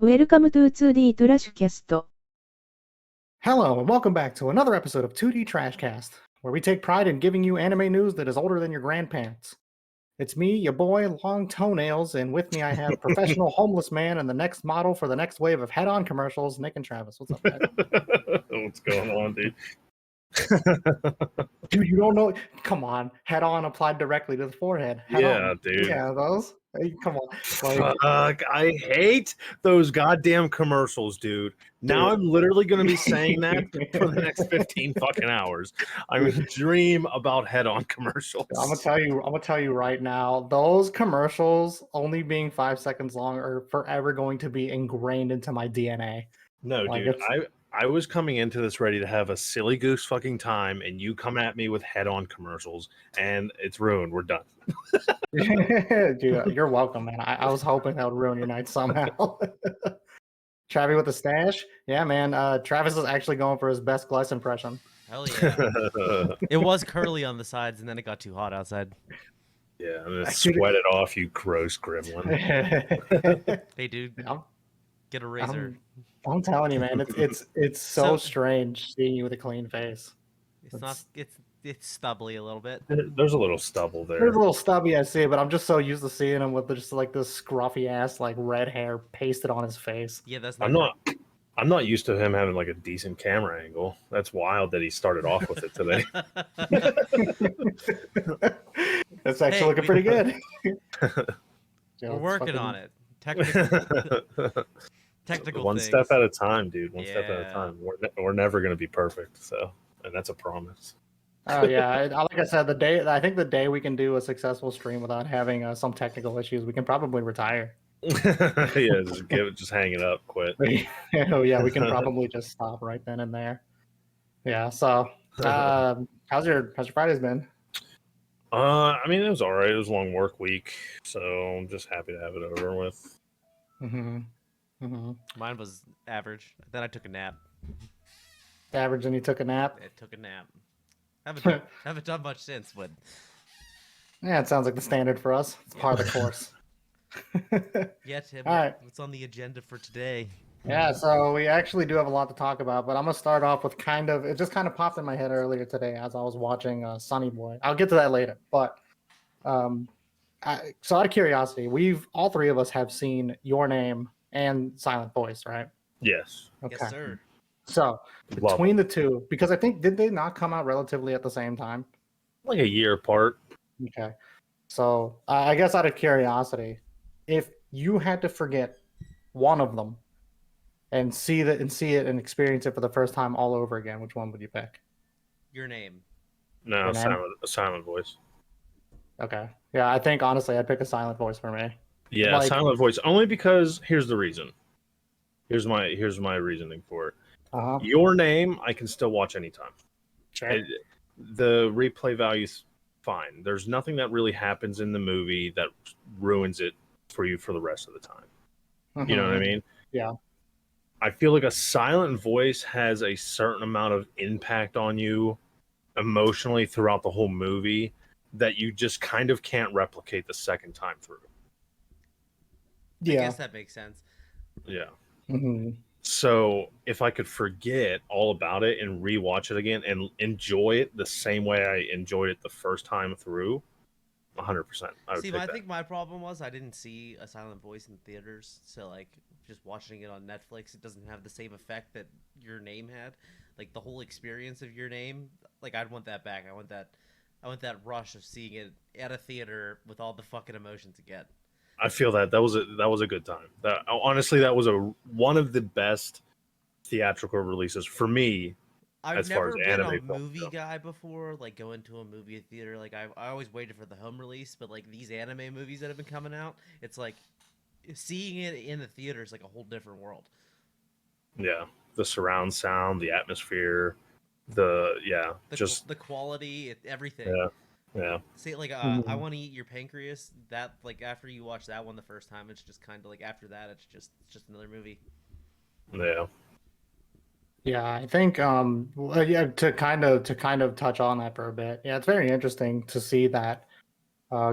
Welcome to 2D Trash Cast. Hello, and welcome back to another episode of 2D Trashcast, where we take pride in giving you anime news that is older than your grandparents. It's me, your boy, Long Toenails, and with me I have professional homeless man and the next model for the next wave of head-on commercials, Nick and Travis. What's up, guys? What's going on, dude? Dude, you don't know? Come on, head-on applied directly to the forehead. Yeah, dude. Yeah, those. Hey, come on. Like, Fuck, I hate those goddamn commercials, dude. Now I'm literally going to be saying that for the next 15 fucking hours. I'm going to dream about head-on commercials. I'm gonna tell you right now, those commercials only being 5 seconds long are forever going to be ingrained into my DNA. No, Like, dude, I was coming into this ready to have a silly goose fucking time, and you come at me with head-on commercials, and it's ruined. We're done. Dude, you're welcome, man. I was hoping that would ruin your night somehow. Travis with the stash? Yeah, man. Travis is actually going for his best Glice impression. Hell yeah. It was curly on the sides, and then it got too hot outside. Yeah, I'm going to sweat it off, you gross gremlin. Hey, dude, I'm, get a razor. I'm telling you, man, it's so strange seeing you with a clean face. It's stubbly a little bit. There's a little stubble there. There's a little stubby, I see, but I'm just so used to seeing him with just like this scruffy ass like red hair pasted on his face. Yeah, that's I'm not used to him having like a decent camera angle. That's wild that he started off with it today. It's actually looking pretty good. We're working on it. Technical One things. step at a time, dude. One step at a time. We're never going to be perfect, so, and that's a promise. Oh yeah, like I said, I think the day we can do a successful stream without having some technical issues, we can probably retire. Yeah, just hang it up, quit. Oh yeah, we can probably just stop right then and there. Yeah. So, how's your Fridays been? I mean, it was all right. It was a long work week, so I'm just happy to have it over with. Mine was average. Then I took a nap. Average, and you took a nap. I took a nap. Haven't done much since, but Yeah, it sounds like the standard for us. It's part of the course. yeah, Tim. All right. What's on the agenda for today? Yeah, so we actually do have a lot to talk about, but I'm gonna start off with it just kind of popped in my head earlier today as I was watching Sunny Boy. I'll get to that later, but so out of curiosity, all three of us have seen Your Name and Silent Voice, right? Yes. Okay. Yes, sir. So between the two, because I think did they not come out relatively at the same time? Like a year apart. Okay. So I guess out of curiosity, if you had to forget one of them and see it and experience it for the first time all over again, which one would you pick? Your Name. No, Your Name? silent voice. Okay. Yeah, I think honestly I'd pick a Silent Voice for me. Yeah, Like- silent voice. Only because here's the reason. Here's my reasoning for it. Uh-huh. Your Name, I can still watch anytime. Sure. The replay value's fine. There's nothing that really happens in the movie that ruins it for you for the rest of the time. You know what I mean? Yeah. I feel like a silent voice has a certain amount of impact on you emotionally throughout the whole movie that you just kind of can't replicate the second time through. I Yeah. guess that makes sense. Yeah. Mhm. So if I could forget all about it and rewatch it again and enjoy it the same way I enjoyed it the first time through, 100%. I would See, pick I that. think my problem was I didn't see A Silent Voice in theaters, so like just watching it on Netflix, it doesn't have the same effect that Your Name had. Like the whole experience of Your Name, like I'd want that back. I want that rush of seeing it at a theater with all the fucking emotions again. I feel that was a good time. Honestly, that was one of the best theatrical releases for me. I've As far never as been a anime films movie go. guy before, like going to a movie theater. Like I always waited for the home release, but like these anime movies that have been coming out, it's like seeing it in the theater is like a whole different world. Yeah, the surround sound, the atmosphere, just the quality, everything. yeah, yeah. See, like Mhm. I Want to Eat Your Pancreas. That like after you watch that one the first time, it's just kind of like after that, it's just another movie. Yeah. Yeah, I think well, yeah, to kind of touch on that for a bit. Yeah, it's very interesting to see that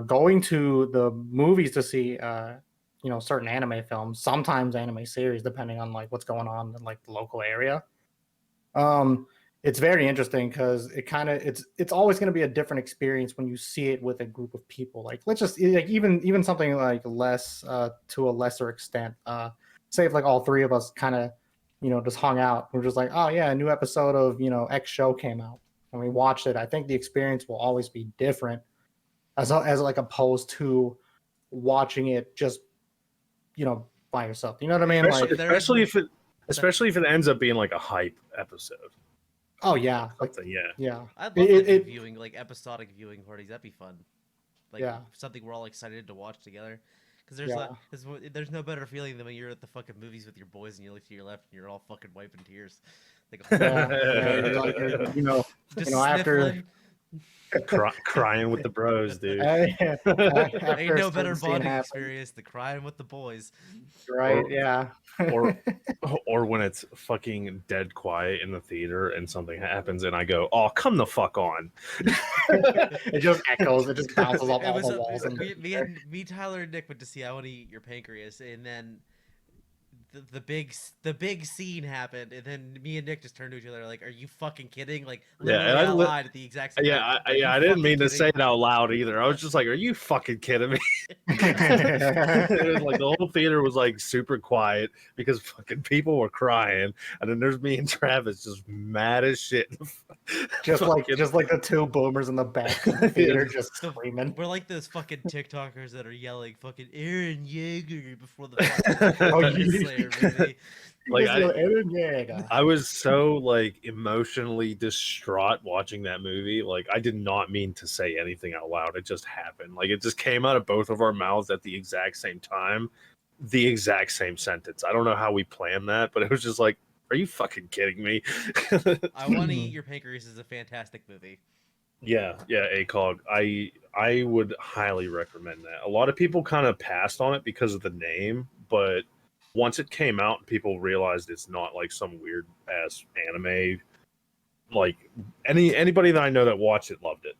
going to the movies to see certain anime films, sometimes anime series, depending on like what's going on in like the local area. It's very interesting because it's always going to be a different experience when you see it with a group of people. Like let's just like even something like less to a lesser extent. Say if like all three of us kind of just hung out. We're just like, oh yeah, a new episode of X show came out and we watched it. I think the experience will always be different as like opposed to watching it just by yourself. You know what I mean? Especially if it ends up being like a hype episode. Oh yeah, like yeah. I'd love viewing like episodic viewing parties. That'd be fun. Like something we're all excited to watch together. Because there's no better feeling than when you're at the fucking movies with your boys and you look to your left and you're all fucking wiping tears. Like, after crying with the bros, dude. Ain't no better bonding experience than crying with the boys. Right? Or when it's fucking dead quiet in the theater and something happens and I go, "Oh, come the fuck on!" It just echoes. It just bounces off all the walls. Me, Tyler, and Nick went to see I Want to Eat Your Pancreas, and then the big scene happened, and then me and Nick just turned to each other like, "Are you fucking kidding?" Like, literally out loud at the exact same time. I didn't mean to say it out loud either. I was just like, "Are you fucking kidding me?" It was like the whole theater was like super quiet because fucking people were crying, and then there's me and Travis just mad as shit. just like the two boomers in the back of the theater just screaming. We're like those fucking TikTokers that are yelling fucking Eren Yeager before the Slayer movie. Like I was so like emotionally distraught watching that movie. Like I did not mean to say anything out loud. It just happened. Like it just came out of both of our mouths at the exact same time, the exact same sentence. I don't know how we planned that, but it was just like, are you fucking kidding me? I Want to Eat Your Pancreas is a fantastic movie. Yeah, ACOG. I would highly recommend that. A lot of people kind of passed on it because of the name, but once it came out, people realized it's not like some weird ass anime. Like anybody that I know that watched it loved it.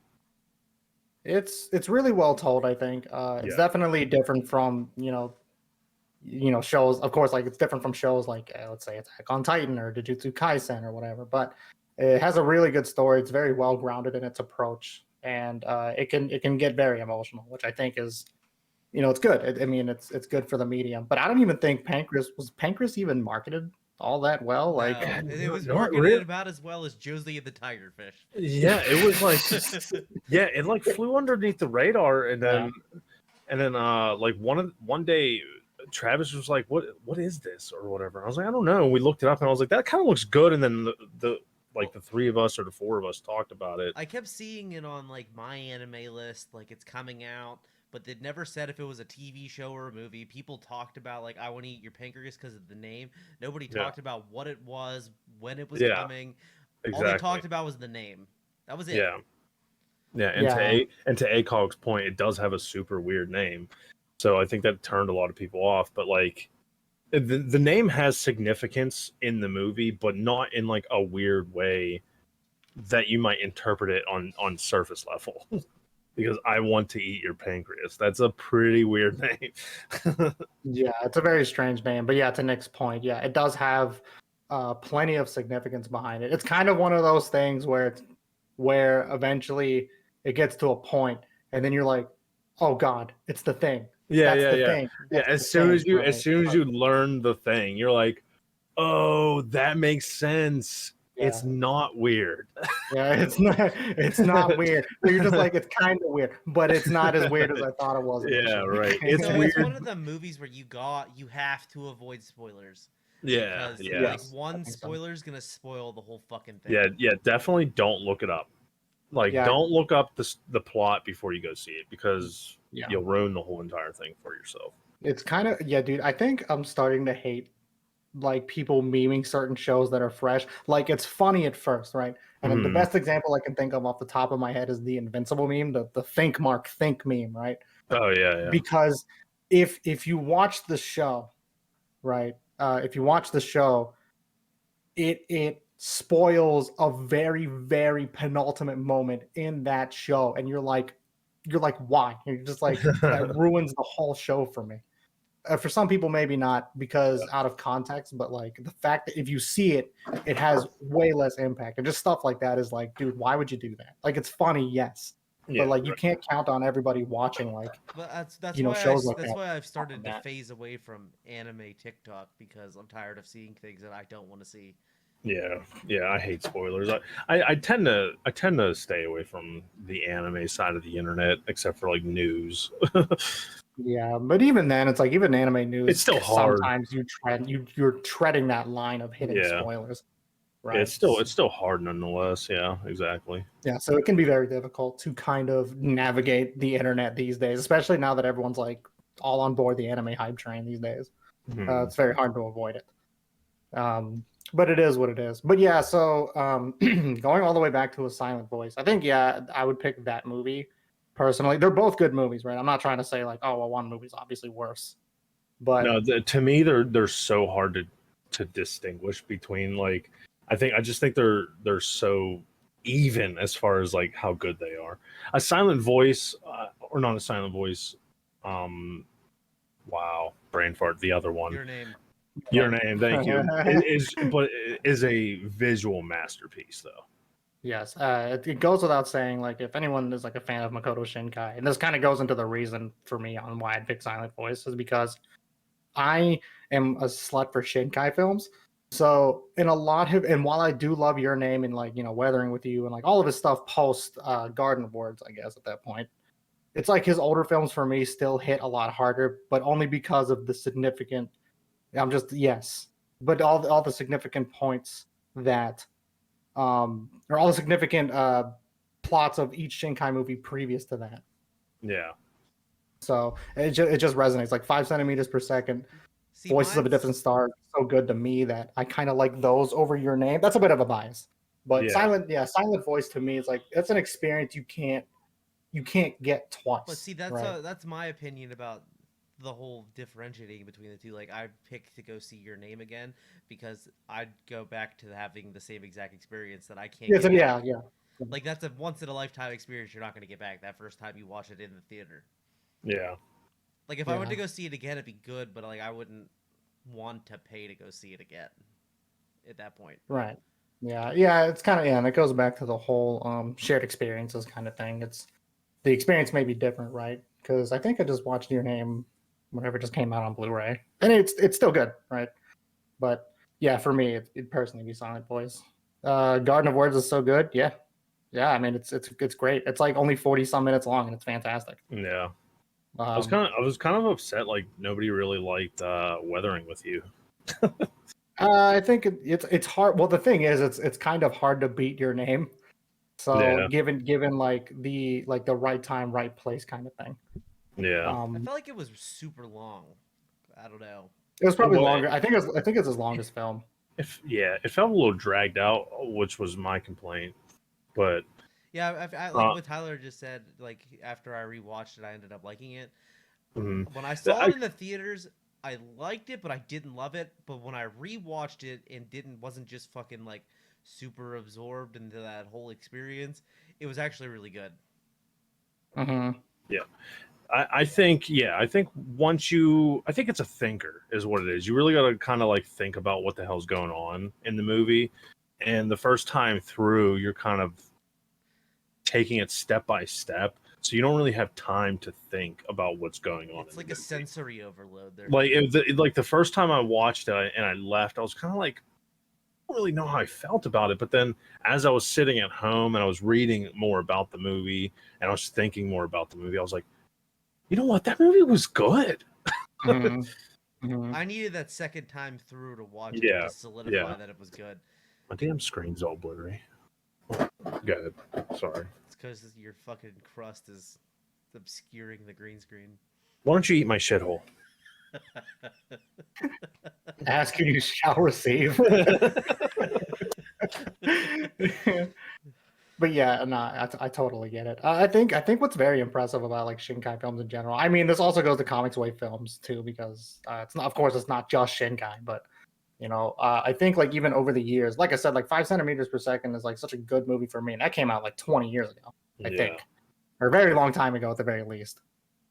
It's really well told. I think it's definitely different from shows. Of course, like it's different from shows like let's say Attack on Titan or Jujutsu Kaisen or whatever. But it has a really good story. It's very well grounded in its approach, and it can get very emotional, which I think is. It's good. It's good for the medium, but I don't even think Pancreas even marketed all that well. Like it was marketed about as well as Josie and the Tigerfish. Yeah, it was like, it like flew underneath the radar, and then like one day, Travis was like, "What is this?" or whatever. I was like, "I don't know." And we looked it up, and I was like, "That kind of looks good." And then the three of us or the four of us talked about it. I kept seeing it on like my anime list, like it's coming out. But they never said if it was a TV show or a movie. People talked about like I Want to Eat Your Pancreas because of the name. Nobody talked about what it was, when it was coming. Exactly. All they talked about was the name. That was it. Yeah. And to ACOG's point, it does have a super weird name, so I think that turned a lot of people off. But like, the name has significance in the movie, but not in like a weird way that you might interpret it on surface level. Because I Want to Eat Your Pancreas. That's a pretty weird name. Yeah, it's a very strange name. But yeah, to Nick's point, it does have plenty of significance behind it. It's kind of one of those things where eventually it gets to a point, and then you're like, oh God, it's the thing. Thing. As soon as you learn the thing, you're like, oh, that makes sense. It's not weird. Yeah, it's not weird. You're just like, it's kind of weird, but it's not as weird as I thought it was. Yeah, right. It's one of the movies where you have to avoid spoilers. Yeah, because, like one spoiler is gonna spoil the whole fucking thing. Yeah, definitely don't look it up. Like, don't look up the plot before you go see it, because you'll ruin the whole entire thing for yourself. It's kind of dude. I think I'm starting to hate like people memeing certain shows that are fresh. Like it's funny at first, right? And then the best example I can think of off the top of my head is the Invincible meme, the think meme, right? Oh yeah. Because if you watch the show, right? It spoils a very, very penultimate moment in that show, and you're like, why? You're just like, that ruins the whole show for me. for some people maybe not because out of context, but like the fact that if you see it, it has way less impact, and just stuff like that is like, dude, why would you do that? Like, it's funny, yes, Yeah, but like you can't count on everybody watching like But that's you know why shows like that's that. why I've started to that. phase away from anime TikTok because I'm tired of seeing things that I don't want to see. Yeah, I hate spoilers. I tend to stay away from the anime side of the internet, except for like news. Yeah, but even then, it's like even anime news. It's still hard. Sometimes you're treading that line of hitting Yeah. spoilers, Yeah, right? it's still hard nonetheless. Yeah, exactly. Yeah, so it can be very difficult to kind of navigate the internet these days, especially now that everyone's like all on board the anime hype train these days. It's very hard to avoid it. But it is what it is. But yeah, so going all the way back to A Silent Voice, I think I would pick that movie personally. They're both good movies, right? I'm not trying to say like, oh well, one movie's obviously worse, but No, to me they're so hard to distinguish between. Like, I just think they're so even as far as like how good they are. A Silent Voice, or not A Silent Voice. Wow, brain fart. The other one. Your name. Thank you. It is a visual masterpiece, though. Yes, it goes without saying. Like, if anyone is like a fan of Makoto Shinkai, and this kind of goes into the reason for me on why I'd pick Silent Voice, is because I am a slut for Shinkai films. So, and while I do love Your Name and like Weathering with You and like all of his stuff post Garden of Words, I guess at that point, it's like his older films for me still hit a lot harder, but only because of the significant. But all the significant points that or all the significant plots of each Shinkai movie previous to that. Yeah. So it just resonates. Like 5 centimeters per second, Voices of a Different Star, so good to me that I kind of like those over Your Name. That's a bit of a bias, but Silent Voice to me is like it's an experience you can't get twice. But see, that's my opinion about the whole differentiating between the two. Like, I picked to go see Your Name again because I'd go back to having the same exact experience that I can't. Yeah. Like, that's a once in a lifetime experience you're not going to get back that first time you watch it in the theater. Yeah. Like, if I went to go see it again, it'd be good, but like I wouldn't want to pay to go see it again at that point. Right. Yeah. It's kind of and it goes back to the whole shared experiences kind of thing. It's the experience may be different, right? Because I think I just watched Your Name whenever it just came out on Blu-ray, and it's still good, right? But yeah, for me, it'd personally be Silent Voice. Garden of Words is so good, yeah. I mean, it's great. It's like only 40 some minutes long, and it's fantastic. Yeah, I was kind of upset. Like nobody really liked Weathering with You. I think it's hard. Well, the thing is, it's kind of hard to beat Your Name. So given like the right time, right place kind of thing. Yeah. I felt like it was super long. I don't know. It was probably longer. I think it's his longest film. It felt a little dragged out, which was my complaint. But yeah, I like what Tyler just said. Like after I rewatched it, I ended up liking it. When I saw it in the theaters, I liked it, but I didn't love it. But when I rewatched it and wasn't just fucking like super absorbed into that whole experience, it was actually really good. Yeah. I think once I think it's a thinker is what it is. You really got to kind of like think about what the hell's going on in the movie. And the first time through, you're kind of taking it step by step. So you don't really have time to think about what's going on. It's like a sensory overload there. Like the first time I watched it and I left, I was kind of like, I don't really know how I felt about it. But then as I was sitting at home and I was reading more about the movie and I was thinking more about the movie, I was like, you know what? That movie was good. I needed that second time through to watch it to solidify that it was good. My damn screen's all blurry. Go ahead. Sorry. It's because your fucking crust is obscuring the green screen. Why don't you eat my shithole? Ask and you shall receive. But yeah, no, I totally get it. I think what's very impressive about like Shinkai films in general. I mean, this also goes to Comics Wave films too, because it's not, of course, it's not just Shinkai, but I think like even over the years, like I said, like 5 centimeters per second is like such a good movie for me, and that came out like 20 years ago, I think, or a very long time ago at the very least.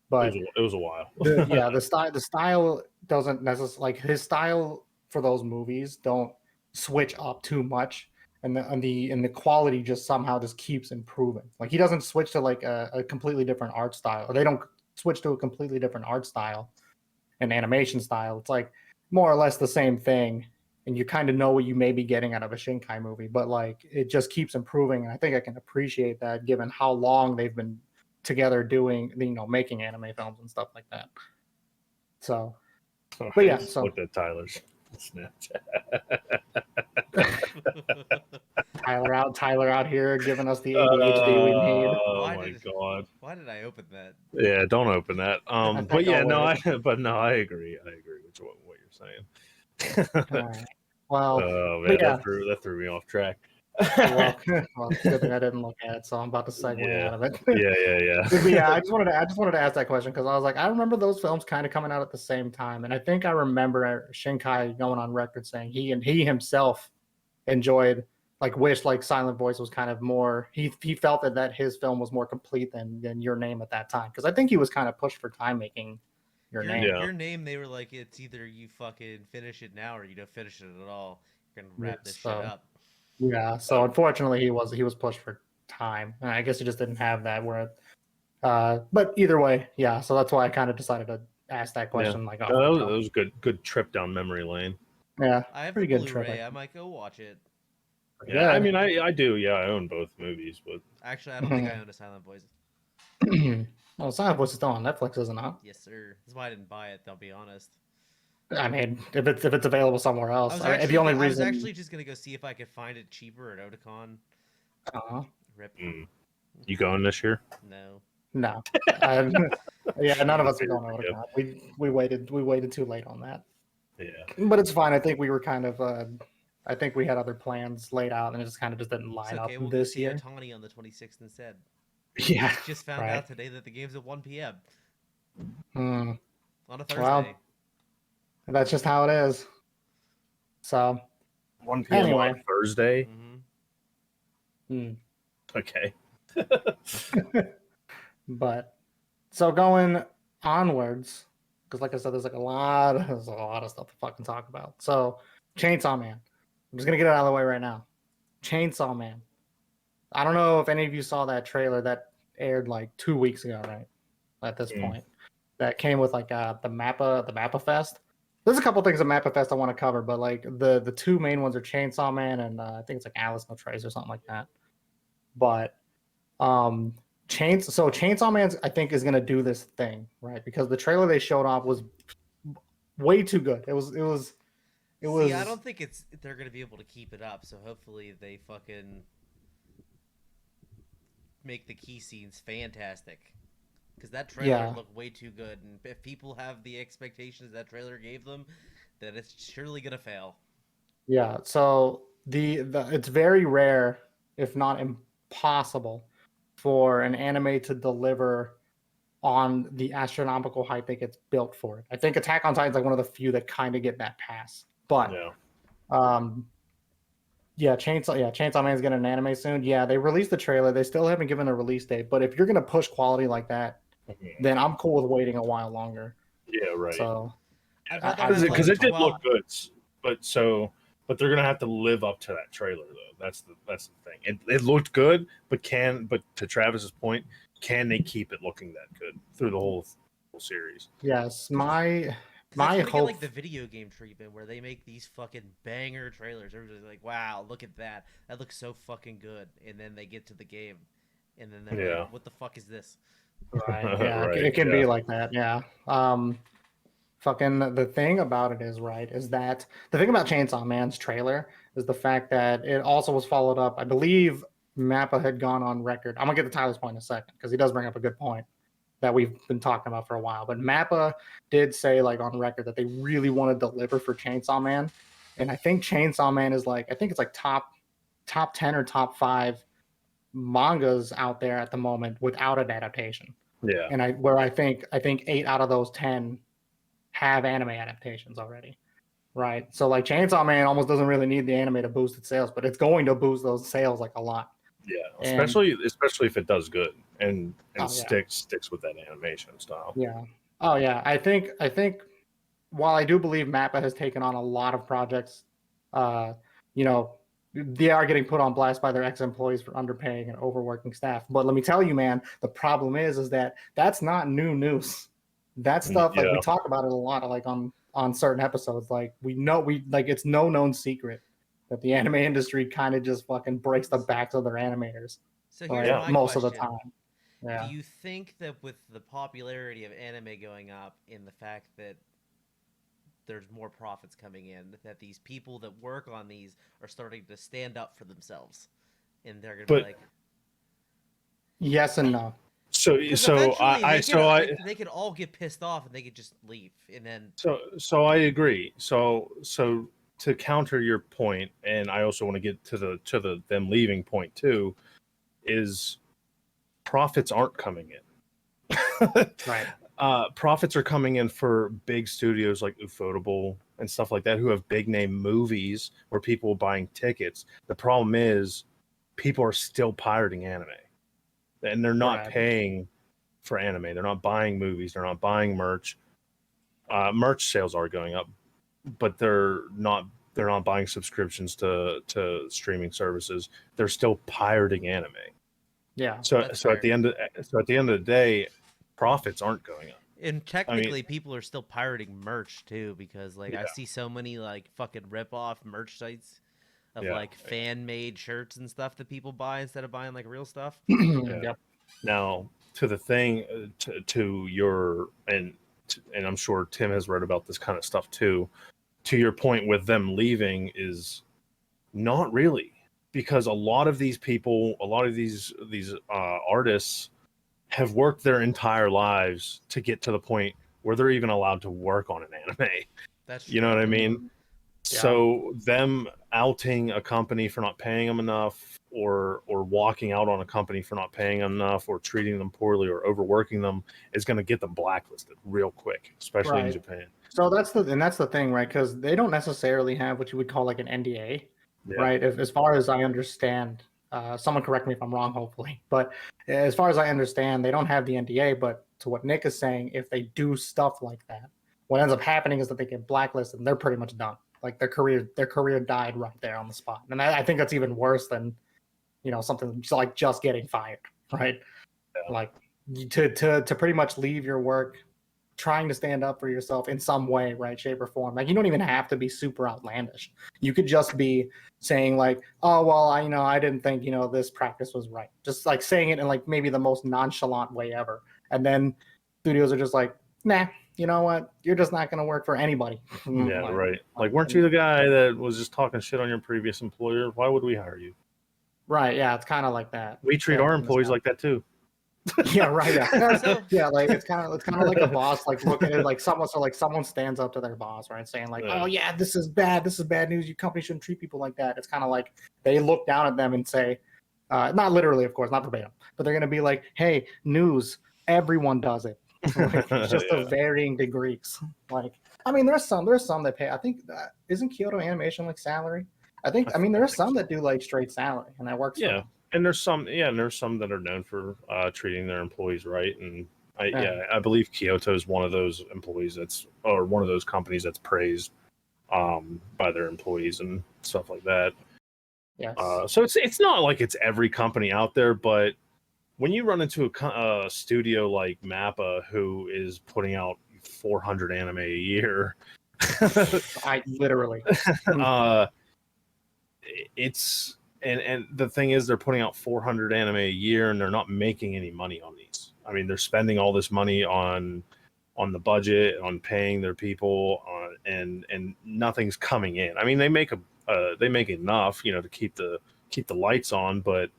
But it was a while. the style doesn't necessarily, like, his style for those movies don't switch up too much, and the quality just somehow just keeps improving. Like, he doesn't switch to like a completely different art style, or they don't switch to a completely different art style and animation style. It's like more or less the same thing, and you kind of know what you may be getting out of a Shinkai movie, but like it just keeps improving. And I think I can appreciate that given how long they've been together doing, making anime films and stuff like that. So, but yeah, so looked at Tyler's Snapchat. Tyler out here giving us the ADHD we need. Oh my god! Why did I open that? Yeah, don't open that. But yeah, I agree. I agree with what you're saying. All right. Well, man, yeah. that threw me off track. well, it's a good thing I didn't look at it, so I'm about to segue out of it. yeah. But yeah, I just wanted to ask that question because I was like, I remember those films kind of coming out at the same time, and I think I remember Shinkai going on record saying he himself enjoyed, like, wished like Silent Voice was kind of more. He felt that his film was more complete than Your Name at that time, because I think he was kind of pushed for time making Your Name. Your Name, they were like, it's either you fucking finish it now or you don't finish it at all. You're gonna wrap this shit up. Yeah, so unfortunately he was pushed for time, and I guess he just didn't have that. But either way, yeah. So that's why I kind of decided to ask that question. Yeah. Like, that was a good trip down memory lane. Yeah, I have pretty the good Blu-ray. trip. I might go watch it. Yeah, I mean, I do. Yeah, I own both movies, but actually, I don't think I own a Silent Voice. Well, Silent Voice is still on Netflix, isn't it? Yes, sir. That's why I didn't buy it. I'll be honest. I mean, if it's available somewhere else, I was reason actually just gonna go see if I could find it cheaper at Otakon. Rip. You going this year? No. Yeah, none of us are going to Otakon. We waited too late on that. Yeah, but it's fine. I think we were kind of. I think we had other plans laid out, and it just kind of didn't line up we'll this see year. Otani on the 26th instead. Yeah, just found out today that the game's at 1 p.m. On a Thursday. Well, that's just how it is. So 1 p.m. anyway. on Thursday. Okay. Okay. But so going onwards, because like I said, there's a lot of stuff to fucking talk about. So Chainsaw Man. I'm just gonna get it out of the way right now. Chainsaw Man. I don't know if any of you saw that trailer that aired like 2 weeks ago, right? At this point, that came with like the Mappa Fest. There's a couple things at Mappa Fest I want to cover, but like the two main ones are Chainsaw Man and I think it's like Alice No Trace or something like that. But Chainsaw Man, I think, is gonna do this thing, right? Because the trailer they showed off was way too good. It was. See, I don't think they're gonna be able to keep it up. So hopefully they fucking make the key scenes fantastic. Because that trailer looked way too good, and if people have the expectations that trailer gave them, then it's surely gonna fail. Yeah. So it's very rare, if not impossible, for an anime to deliver on the astronomical hype that gets built for it. I think Attack on Titan is like one of the few that kind of get that pass. But Chainsaw Man's getting an anime soon. Yeah, they released the trailer. They still haven't given a release date. But if you're gonna push quality like that, then I'm cool with waiting a while longer. Yeah, right. So because it did look good, but they're gonna have to live up to that trailer though. That's the thing. It looked good, but to Travis's point, can they keep it looking that good through the whole series? Yes, my hope, get like the video game treatment where they make these fucking banger trailers. Everybody's like, "Wow, look at that! That looks so fucking good." And then they get to the game, and then they're like, "What the fuck is this?" Right. Yeah, it can be like that. Yeah. Fucking the thing about it is that the thing about Chainsaw Man's trailer is the fact that it also was followed up. I believe Mappa had gone on record. I'm gonna get to Tyler's point in a second because he does bring up a good point that we've been talking about for a while. But Mappa did say like on record that they really want to deliver for Chainsaw Man, and I think Chainsaw Man is like it's like top 10 or top 5 mangas out there at the moment without an adaptation. Yeah. And I think 8 out of those 10 have anime adaptations already. Right. So like Chainsaw Man almost doesn't really need the anime to boost its sales, but it's going to boost those sales like a lot. Yeah, especially if it does good. and Oh, yeah. sticks with that animation style. Yeah. Oh yeah. I think while I do believe Mappa has taken on a lot of projects, you know, they are getting put on blast by their ex-employees for underpaying and overworking staff. But let me tell you, man, the problem is that that's not new news. That stuff, like we talk about it a lot, like on certain episodes. Like we like it's no known secret that the anime industry kind of just fucking breaks the backs of their animators. So here's my most question. of the time. Yeah. Do you think that with the popularity of anime going up, in the fact that there's more profits coming in, that these people that work on these are starting to stand up for themselves, and they're gonna be like, yes and no. they could all get pissed off and they could just leave, and then so I agree. So to counter your point, and I also want to get to the them leaving point too, is profits aren't coming in. Right. Profits are coming in for big studios like Ufotable and stuff like that, who have big name movies where people are buying tickets. The problem is people are still pirating anime, and they're not paying for anime. They're not buying movies. They're not buying merch. Merch sales are going up, but they're not buying subscriptions to streaming services. They're still pirating anime. Yeah. So at the end of the day, profits aren't going up. And technically, people are still pirating merch too, because like I see so many like fucking rip-off merch sites of like fan-made shirts and stuff that people buy instead of buying like real stuff. Yep. Now, to the thing, to your and I'm sure Tim has read about this kind of stuff too. To your point with them leaving is not really, because a lot of these people, a lot of these artists have worked their entire lives to get to the point where they're even allowed to work on an anime. That's true. You know what I mean? Yeah. So them outing a company for not paying them enough, or walking out on a company for not paying them enough, or treating them poorly, or overworking them, is going to get them blacklisted real quick, especially in Japan. So that's the thing, right? Because they don't necessarily have what you would call like an NDA, right? As far as I understand, someone correct me if I'm wrong, hopefully. But as far as I understand, they don't have the NDA. But to what Nick is saying, if they do stuff like that, what ends up happening is that they get blacklisted and they're pretty much done. Like their career died right there on the spot. And I think that's even worse than, something like just getting fired, right? Yeah. Like to pretty much leave your work, trying to stand up for yourself in some way, right, shape or form. Like you don't even have to be super outlandish. You could just be saying like, oh well, I didn't think this practice was right. Just like saying it in like maybe the most nonchalant way ever, and then studios are just like, nah, you know what? You're just not going to work for anybody. Yeah, right. Like, weren't you the guy that was just talking shit on your previous employer? Why would we hire you? Right. Yeah, it's kind of like that. We treat our employees like that too. Yeah, right. Yeah. Yeah, like it's kind of like a boss like looking at like someone stands up to their boss, right, saying like, oh yeah, this is bad news. Your company shouldn't treat people like that. It's kind of like they look down at them and say, not literally, of course, not verbatim, but they're gonna be like, hey, news, everyone does it. Like, just of varying degrees. Like, I mean, there's some that pay. I think isn't Kyoto Animation like salary? I mean, there's some that do like straight salary, and that works. Yeah, and there's some that are known for treating their employees right, and I believe Kyoto is one of those employees one of those companies that's praised by their employees and stuff like that. Yes. So it's not like it's every company out there, but when you run into a studio like Mappa, who is putting out 400 anime a year, I literally, it's and the thing is, they're putting out 400 anime a year, and they're not making any money on these. I mean, they're spending all this money on the budget, on paying their people, and nothing's coming in. I mean, they make enough, to keep the lights on, but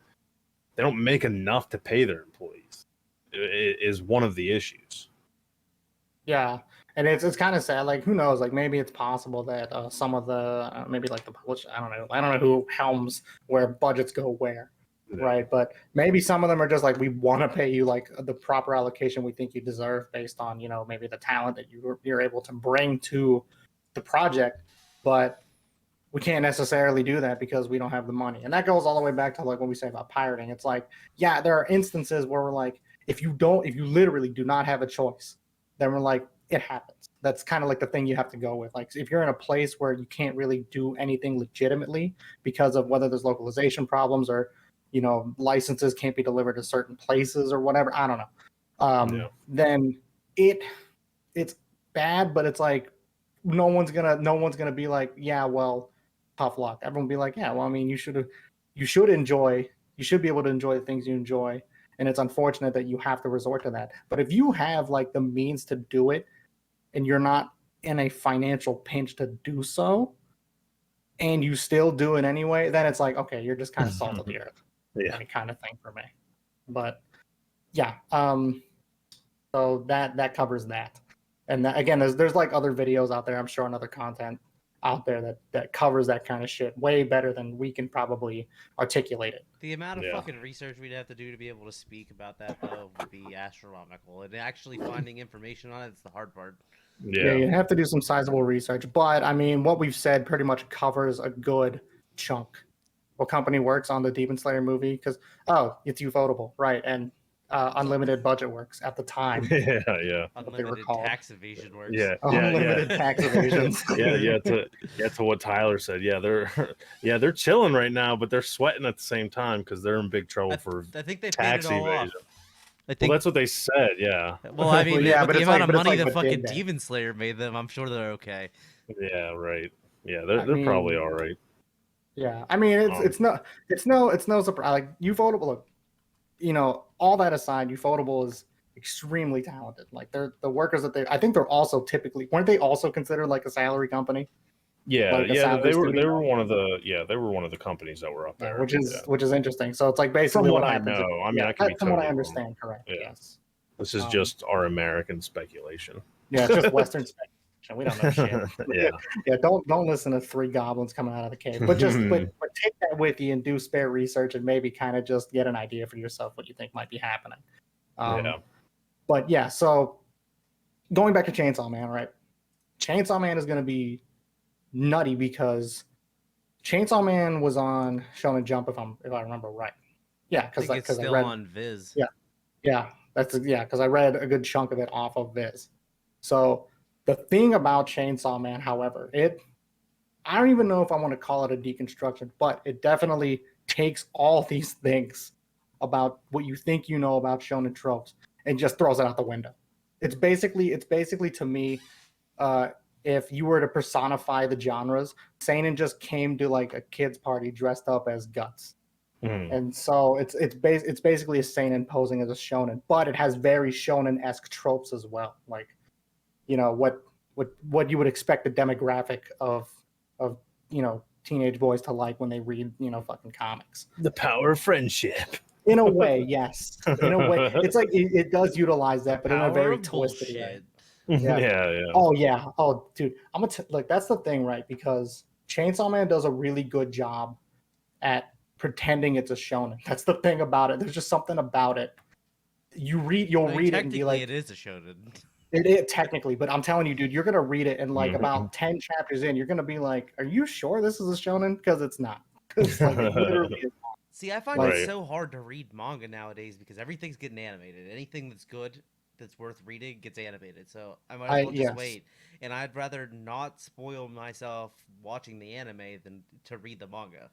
they don't make enough to pay their employees. It is one of the issues. Yeah, and it's kind of sad. Like, who knows? Like, maybe it's possible that some of the maybe like the publish. I don't know who helms where budgets go where, right? But maybe some of them are just like, we want to pay you like the proper allocation we think you deserve based on maybe the talent that you're able to bring to the project, but we can't necessarily do that because we don't have the money. And that goes all the way back to like what we say about pirating. It's like, yeah, there are instances where we're like, if you literally do not have a choice, then we're like, it happens. That's kind of like the thing you have to go with. Like if you're in a place where you can't really do anything legitimately because of whether there's localization problems or, licenses can't be delivered to certain places or whatever, I don't know. Then it's bad, but it's like no one's gonna be like, yeah, well, tough luck. Everyone will be like, yeah, well, I mean, you should be able to enjoy the things you enjoy, and it's unfortunate that you have to resort to that. But if you have like the means to do it and you're not in a financial pinch to do so and you still do it anyway, then it's like, okay, you're just kind of salt of the earth. Kind of thing for me. But yeah, so that covers that. And that, again, there's like other videos out there, I'm sure, and other content out there that covers that kind of shit way better than we can probably articulate it. The amount of fucking research we'd have to do to be able to speak about that, though, would be astronomical. And actually finding information on it's the hard part. Yeah, you have to do some sizable research. But, I mean, what we've said pretty much covers a good chunk. What company works on the Demon Slayer movie? Because, it's ufotable, right? And unlimited budget works at the time. Unlimited tax evasion works. Unlimited tax evasions. To what Tyler said. They're chilling right now, but they're sweating at the same time because they're in big trouble for I think they tax paid it all evasion. Off. Well, that's what they said. Yeah. Well, I mean, but the amount of money like the fucking Demon Slayer made them, I'm sure they're okay. Yeah. Right. Yeah. They're probably all right. Yeah. I mean, it's no surprise. Like ufotable. Look, all that aside, ufotable is extremely talented. Like they're the workers I think they're also weren't they also considered like a salary company? Yeah, like they were one of the companies that were up there, which is interesting. So it's like basically from what I know. I mean, I could be from what I understand, correct? Yeah. Yes. This is just our American speculation. Yeah, it's just Western speculation. We don't know shit. Yeah. Don't listen to three goblins coming out of the cave, but take that with you and do spare research and maybe kind of just get an idea for yourself what you think might be happening. But yeah, so going back to Chainsaw Man, right? Chainsaw Man is going to be nutty because Chainsaw Man was on Shonen Jump if I remember right. Yeah, because I read on Viz. Because I read a good chunk of it off of Viz. So the thing about Chainsaw Man, however, I don't even know if I want to call it a deconstruction, but it definitely takes all these things about what you think you know about shonen tropes and just throws it out the window. It's basically to me, if you were to personify the genres, seinen just came to like a kid's party dressed up as Guts. And so it's basically a seinen posing as a shonen, but it has very shonen-esque tropes as well. Like, what you would expect the demographic of teenage boys to like when they read fucking comics. The power of friendship. In a way, yes. In a way, it's like it does utilize that, but in a very twisted way. Yeah. Oh yeah. Oh dude, I'm gonna that's the thing, right? Because Chainsaw Man does a really good job at pretending it's a shonen. That's the thing about it. There's just something about it. You'll read it and be like, it is a shonen. It technically, but I'm telling you, dude, you're gonna read it and like about 10 chapters in, you're gonna be like, "Are you sure this is a shonen?" Because it's not. Because like, it literally is not. See, I find it so hard to read manga nowadays because everything's getting animated. Anything that's good, that's worth reading, gets animated. So I might as well just wait. And I'd rather not spoil myself watching the anime than to read the manga.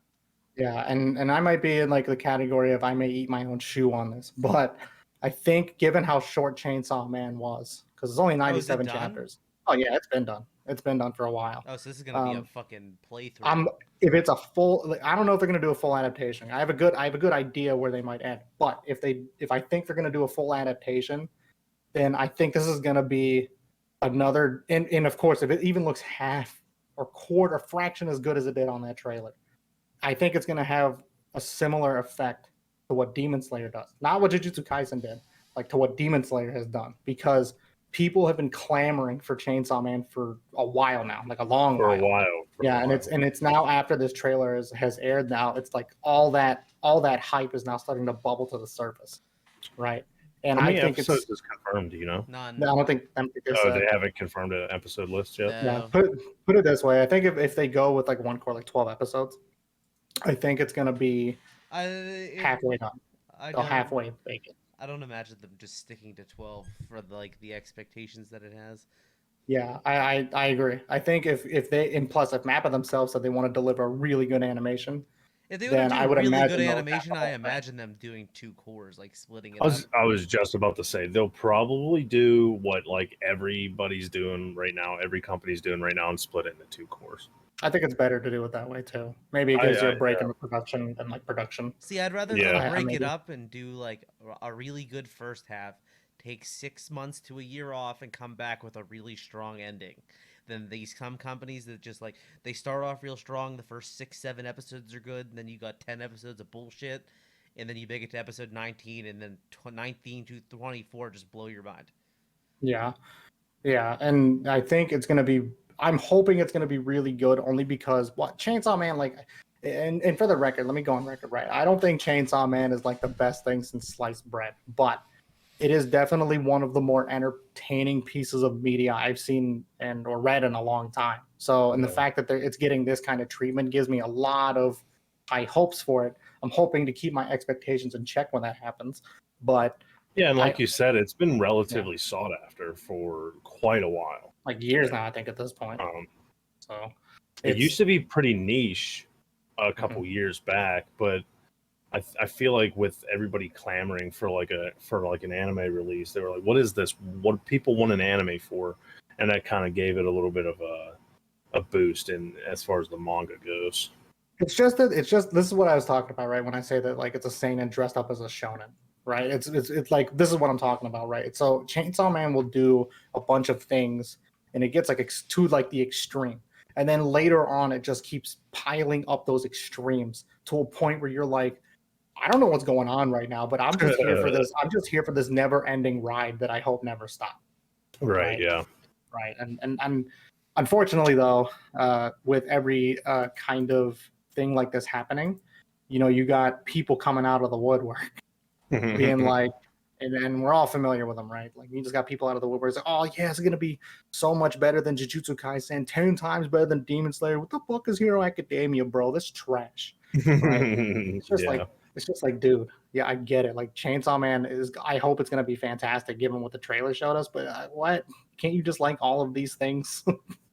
Yeah, and I might be in like the category of I may eat my own shoe on this, but I think given how short Chainsaw Man was, because it's only 97 chapters. Oh yeah, it's been done. It's been done for a while. Oh, so this is gonna be a fucking playthrough. If it's a full, I don't know if they're gonna do a full adaptation. I have a good idea where they might end. But if I think they're gonna do a full adaptation, then I think this is gonna be another. And of course, if it even looks half or quarter, fraction as good as it did on that trailer, I think it's gonna have a similar effect to what Demon Slayer does. Not what Jujutsu Kaisen did, like to what Demon Slayer has done, because people have been clamoring for Chainsaw Man for a while now, like a long while. And it's now after this trailer has aired. Now it's like all that hype is now starting to bubble to the surface, right? And How I many think episodes it's is confirmed? Do you know? None. no, I don't think it's, Oh, they haven't confirmed an episode list yet. yeah. No. Put it this way. I think if they go with like one core, like 12 episodes, I think it's gonna be halfway done. I Or don't. halfway vacant. I don't imagine them just sticking to 12 for the expectations that it has. Yeah, I agree. I think if they and plus if Mappa themselves said they want to deliver really good animation, If they want then to I do would really imagine good they'll have animation, the whole I thing. imagine them doing 2 cores, like splitting it I up. was just about to say they'll probably do what like everybody's doing right now, every company's doing right now, and split it into 2 cores. I think it's better to do it that way too. Maybe it gives you a break in the production and like production. See, I'd rather Yeah. them break it Maybe. up and do like a really good first half, take 6 months to a year off, and come back with a really strong ending. Than some companies that just like they start off real strong, the first 6-7 episodes are good, and then you got 10 episodes of bullshit, and then you make it to episode 19, and then 19 to 24 just blow your mind. Yeah, yeah, and I think it's gonna be. I'm hoping it's gonna be really good, only because what Chainsaw Man like. And for the record, let me go on record, right? I don't think Chainsaw Man is like the best thing since sliced bread, but it is definitely one of the more entertaining pieces of media I've seen and or read in a long time. So, and the Yeah. fact that it's getting this kind of treatment gives me a lot of high hopes for it. I'm hoping to keep my expectations in check when that happens. But Yeah, and like I- you said, it's been relatively sought after for quite a while. like years now, I think at this point. So It used to be pretty niche a couple years back, but I feel like with everybody clamoring for like an anime release, they were like, "What is this? What people want an anime for?" And that kind of gave it a little bit of a boost in as far as the manga goes. It's just this is what I was talking about, right? When I say that like it's a seinen dressed up as a shonen, right? It's like this is what I'm talking about, right? So Chainsaw Man will do a bunch of things, and it gets like to like the extreme, and then later on it just keeps piling up those extremes to a point where you're like, I don't know what's going on right now, but I'm just here for this. I'm just here for this never-ending ride that I hope never stops. Right? Yeah. Right, and unfortunately though, with every kind of thing like this happening, you know, you got people coming out of the woodwork being like, and we're all familiar with them, right? Like you just got people out of the woodwork saying, "Oh yeah, it's gonna be so much better than Jujutsu Kaisen, 10 times better than Demon Slayer. What the fuck is Hero Academia, bro? That's trash." Right? It's just like, dude, yeah, I get it. Like Chainsaw Man is, I hope it's gonna be fantastic given what the trailer showed us. But what? Can't you just like all of these things?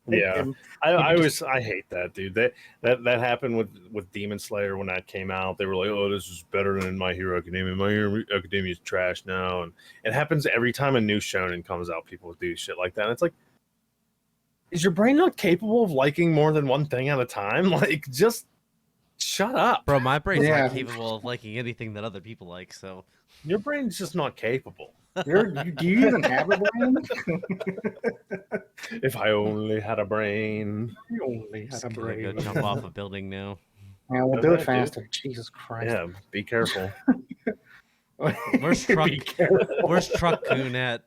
Yeah, And I hate that, dude. That happened with Demon Slayer when that came out. They were like, "Oh, this is better than My Hero Academia. My Hero Academia is trash now." And it happens every time a new shonen comes out. People do shit like that. And it's like, is your brain not capable of liking more than one thing at a time? Like, just shut up. Bro, my brain's Yeah. not capable of liking anything that other people like, so Your brain's just not capable. do you even have a brain? If I only had a brain. You only just had a gonna go brain. jump off a building now. Yeah, we'll Go do it ahead, dude. faster. Jesus Christ. Yeah, be careful. Where's Be Truck? careful. Where's Truck Coon at?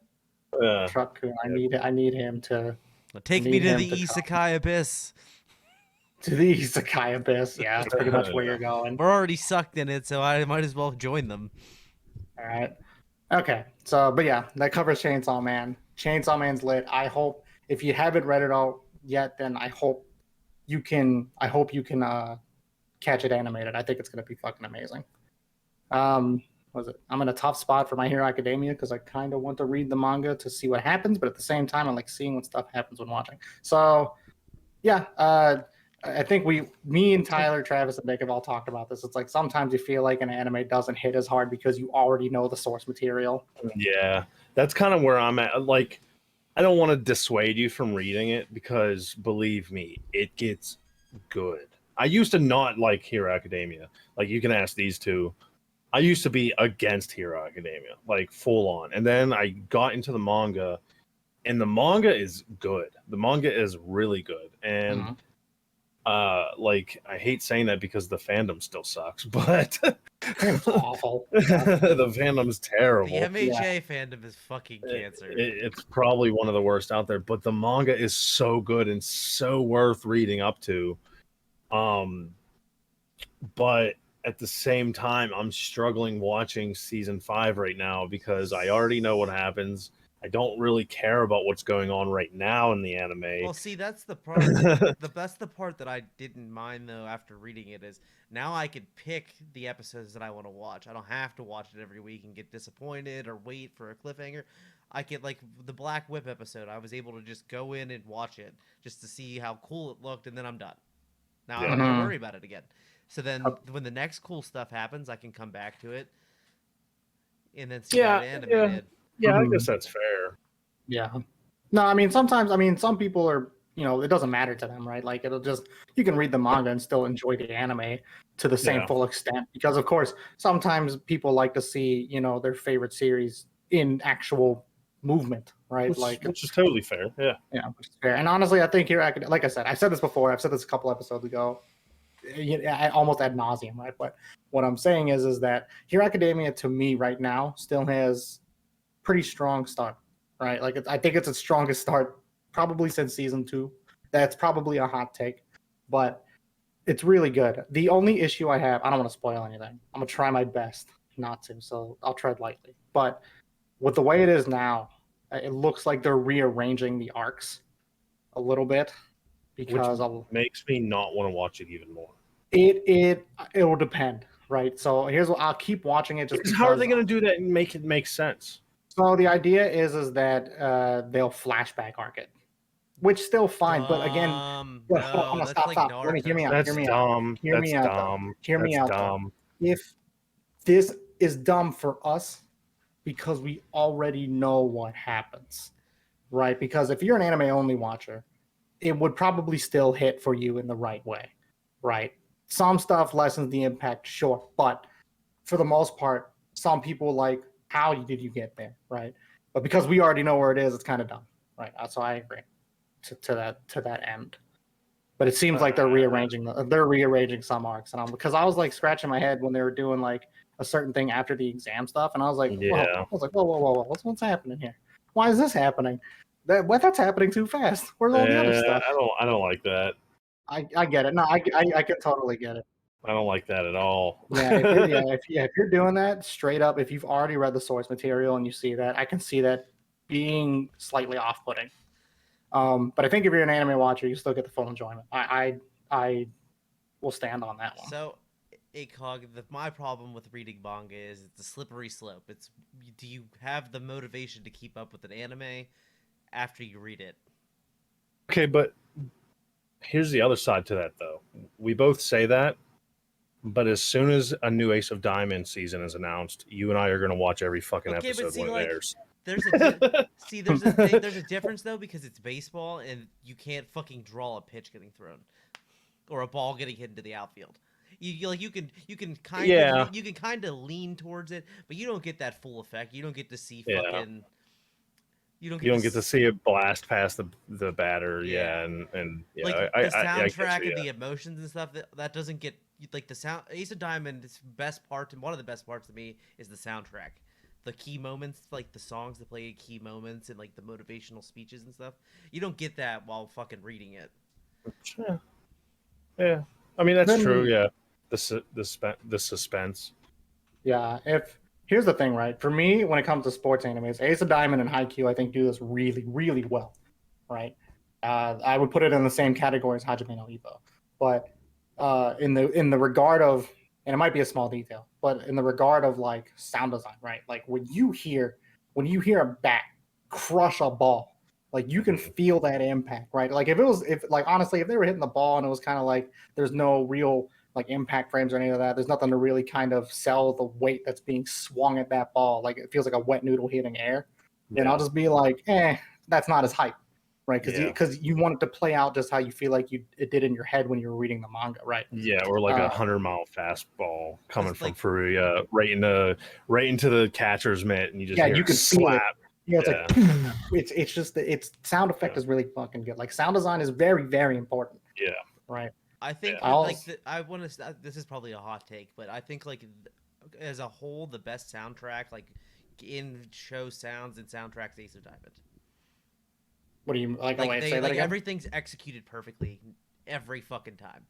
Truck Coon? I need him to Take me need to him the to come. Isekai Abyss. to the Isekai Abyss. Yeah, that's pretty much where you're going. We're already sucked in it, so I might as well join them. All right. Okay. So, but yeah, that covers Chainsaw Man. Chainsaw Man's lit. I hope if you haven't read it all yet, then I hope you can. Catch it animated. I think it's gonna be fucking amazing. Was it? I'm in a tough spot for My Hero Academia because I kind of want to read the manga to see what happens, but at the same time, I like seeing what stuff happens when watching. So, yeah. I think me and Tyler, Travis, and Nick have all talked about this. It's like sometimes you feel like an anime doesn't hit as hard because you already know the source material. Yeah, that's kind of where I'm at. Like, I don't want to dissuade you from reading it because, believe me, it gets good. I used to not like Hero Academia. Like, you can ask these two. I used to be against Hero Academia, like full on. And then I got into the manga, and the manga is good. The manga is really good. And like, I hate saying that because the fandom still sucks, but It's awful. the fandom's terrible. The MHA fandom is fucking cancer. It's probably one of the worst out there, but the manga is so good and so worth reading up to. But at the same time, I'm struggling watching season 5 right now because I already know what happens. I don't really care about what's going on right now in the anime. Well, see, that's the part. That's the part that I didn't mind though. After reading it, is now I could pick the episodes that I want to watch. I don't have to watch it every week and get disappointed or wait for a cliffhanger. I could, like the Black Whip episode, I was able to just go in and watch it just to see how cool it looked, and then I'm done. Now I don't have to worry about it again. So then, when the next cool stuff happens, I can come back to it and then see how it animated. Yeah, I guess that's fair. Yeah. No, I mean, sometimes, I mean, some people are, it doesn't matter to them, right? Like, you can read the manga and still enjoy the anime to the same full extent. Because, of course, sometimes people like to see, their favorite series in actual movement, right? Which is totally fair. Yeah. Yeah, which is fair. And honestly, I think like I said, I've said this before, I've said this a couple episodes ago, almost ad nauseum, right? But what I'm saying is that Hero Academia, to me, right now, still has pretty strong start, right? Like, I think it's its strongest start probably since season 2. That's probably a hot take, but it's really good. The only issue I have, I don't want to spoil anything. I'm gonna try my best not to, so I'll tread lightly. But with the way it is now, it looks like they're rearranging the arcs a little bit because Which makes me not want to watch it even more. It will depend, right? So here's what I'll keep watching it just because. How are they going to do that and make it make sense? So the idea is that they'll flashback arc it, which still fine, but again, no, stop. Let me hear me out. That's hear me dumb. out. Hear That's me out. dumb. Hear me That's out. Dumb. If this is dumb for us because we already know what happens, right? Because if you're an anime only watcher, it would probably still hit for you in the right way, right? Some stuff lessens the impact, sure, but for the most part, some people like, how did you get there, right? But because we already know where it is, it's kind of dumb, right? So I agree to that end. But it seems like they're rearranging some arcs, and because I was like scratching my head when they were doing like a certain thing after the exam stuff, and I was like, whoa, what's happening here? Why is this happening? That's happening too fast. Where's all the other stuff? I don't like that. I get it. No, I can totally get it. I don't like that at all. If you're doing that straight up, if you've already read the source material and you see that, I can see that being slightly off-putting. But I think if you're an anime watcher, you still get the full enjoyment. I will stand on that one. So, ACOG, my problem with reading manga is it's a slippery slope. Do you have the motivation to keep up with an anime after you read it? Okay, but here's the other side to that, though. We both say that, but as soon as a new Ace of Diamond season is announced, you and I are going to watch every fucking episode when it airs. There's a difference though, because it's baseball and you can't fucking draw a pitch getting thrown or a ball getting hit into the outfield. You can kind of lean towards it, but you don't get that full effect. You don't get to see fucking. You don't get to see it blast past the batter, and like the soundtrack and the emotions and stuff that doesn't get like the sound. Ace of Diamond's best part, and one of the best parts to me, is the soundtrack. The key moments, like the songs that play key moments and like the motivational speeches and stuff. You don't get that while fucking reading it. Yeah. I mean, that's true. Yeah. The suspense. Yeah. Here's the thing, right? For me, when it comes to sports animes, Ace of Diamond and Haikyuu, I think, do this really, really well, right? I would put it in the same category as Hajime no Ippo, but in the regard of, and it might be a small detail, but in the regard of like sound design, right? Like when you hear a bat crush a ball, like you can feel that impact, right? Like if honestly, if they were hitting the ball and it was kind of like there's no real like impact frames or any of that, there's nothing to really kind of sell the weight that's being swung at that ball. Like it feels like a wet noodle hitting air. Then I'll just be like, that's not as hype. Right, because you want it to play out just how you feel like it did in your head when you were reading the manga, right? Yeah, or like 100-mile fastball coming from Furuya right into the catcher's mitt, and you just hear you can slap. Feel it. Yeah, it's just its sound effect is really fucking good. Like sound design is very, very important. Yeah, right. I think I want to. This is probably a hot take, but I think like as a whole, the best soundtrack, like in show sounds and soundtracks, Ace of Diamond. What do you like? Say that again? Everything's executed perfectly every fucking time.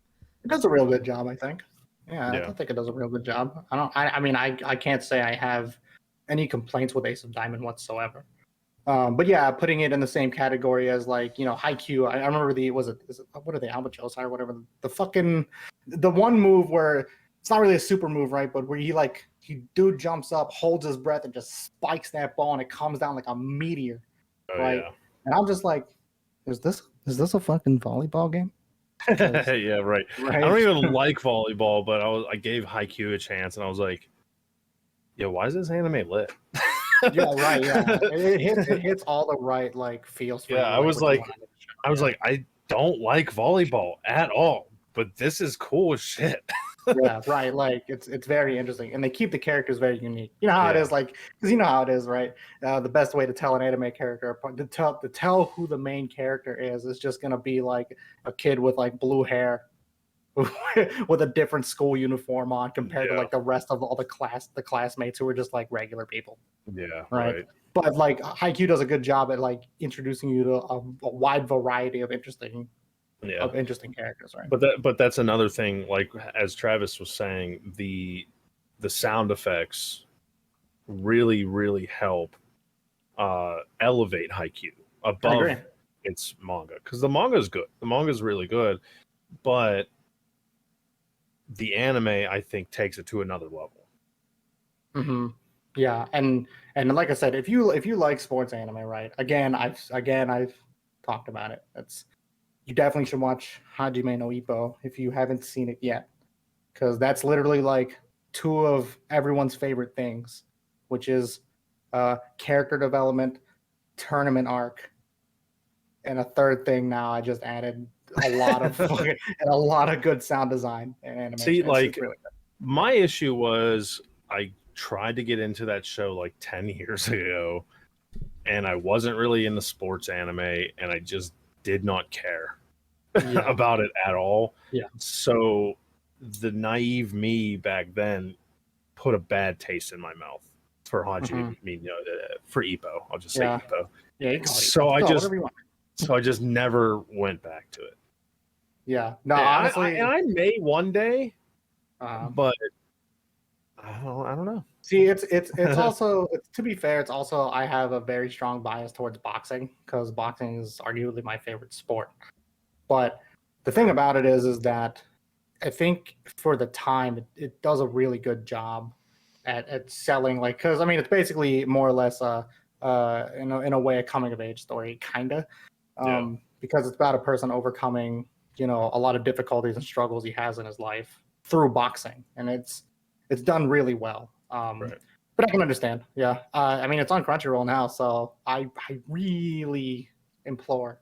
It does a real good job, I think. Yeah, Yeah. I think it does a real good job. I mean, I can't say I have any complaints with Ace of Diamond whatsoever. But yeah, putting it in the same category as like, you know, Haikyuu. I remember what are they, Albatross or whatever? The one move where it's not really a super move, right? But where he dude jumps up, holds his breath, and just spikes that ball, and it comes down like a meteor, Oh right? And I'm just like, is this a fucking volleyball game? yeah. Yeah, right. Right. I don't even like volleyball, but I gave Haikyuu a chance, and I was like, "Yo, why is this anime lit?" Yeah, right. Yeah, it hits all the right like feels for you. Yeah, I was what you like, want out of the show. I was Yeah. like, I don't like volleyball at all, but this is cool as shit. Yeah, right. Like it's very interesting, and they keep the characters very unique. You know how it Yeah. is, like because you know how it is, right? The best way to tell an anime character apart, to tell who the main character is just gonna be like a kid with like blue hair, with a different school uniform on compared to Yeah. like the rest of all the classmates who are just like regular people, Yeah, right? right. But like Haikyuu does a good job at like introducing you to a wide variety of interesting Yeah. characters, right? But that's another thing. Like as Travis was saying, the sound effects really help elevate Haikyuu I above agree. its manga, because the manga is good. The manga is really good, but the anime I think takes it to another level. Mm-hmm. Yeah, and like I said, if you like sports anime, right? Again, I've talked about it. You definitely should watch Hajime no Ippo if you haven't seen it yet, because that's literally like two of everyone's favorite things, which is character development, tournament arc, and a third thing now I just added a lot of fucking and a lot of good sound design and animation. See, It's like really good. my issue was I tried to get into that show like 10 years ago, and I wasn't really into sports anime, and I just did not care Yeah. about it at all. Yeah. So the naive me back then put a bad taste in my mouth for Haji, for Ippo. I'll just say Yeah. Ippo. Yeah, you can call it So Ippo. I Call it just whatever you want. so I just never went back to it. Yeah. No, And honestly, I may one day, uh, but I don't know. see, it's also to be fair, it's also I have a very strong bias towards boxing because boxing is arguably my favorite sport. But the thing about it is that I think for the time it does a really good job at selling, like, because I mean it's basically more or less in a way a coming of age story, kinda, Yeah. because it's about a person overcoming a lot of difficulties and struggles he has in his life through boxing, and it's done really well. Right. But I can understand. Yeah, I mean it's on Crunchyroll now, so I really implore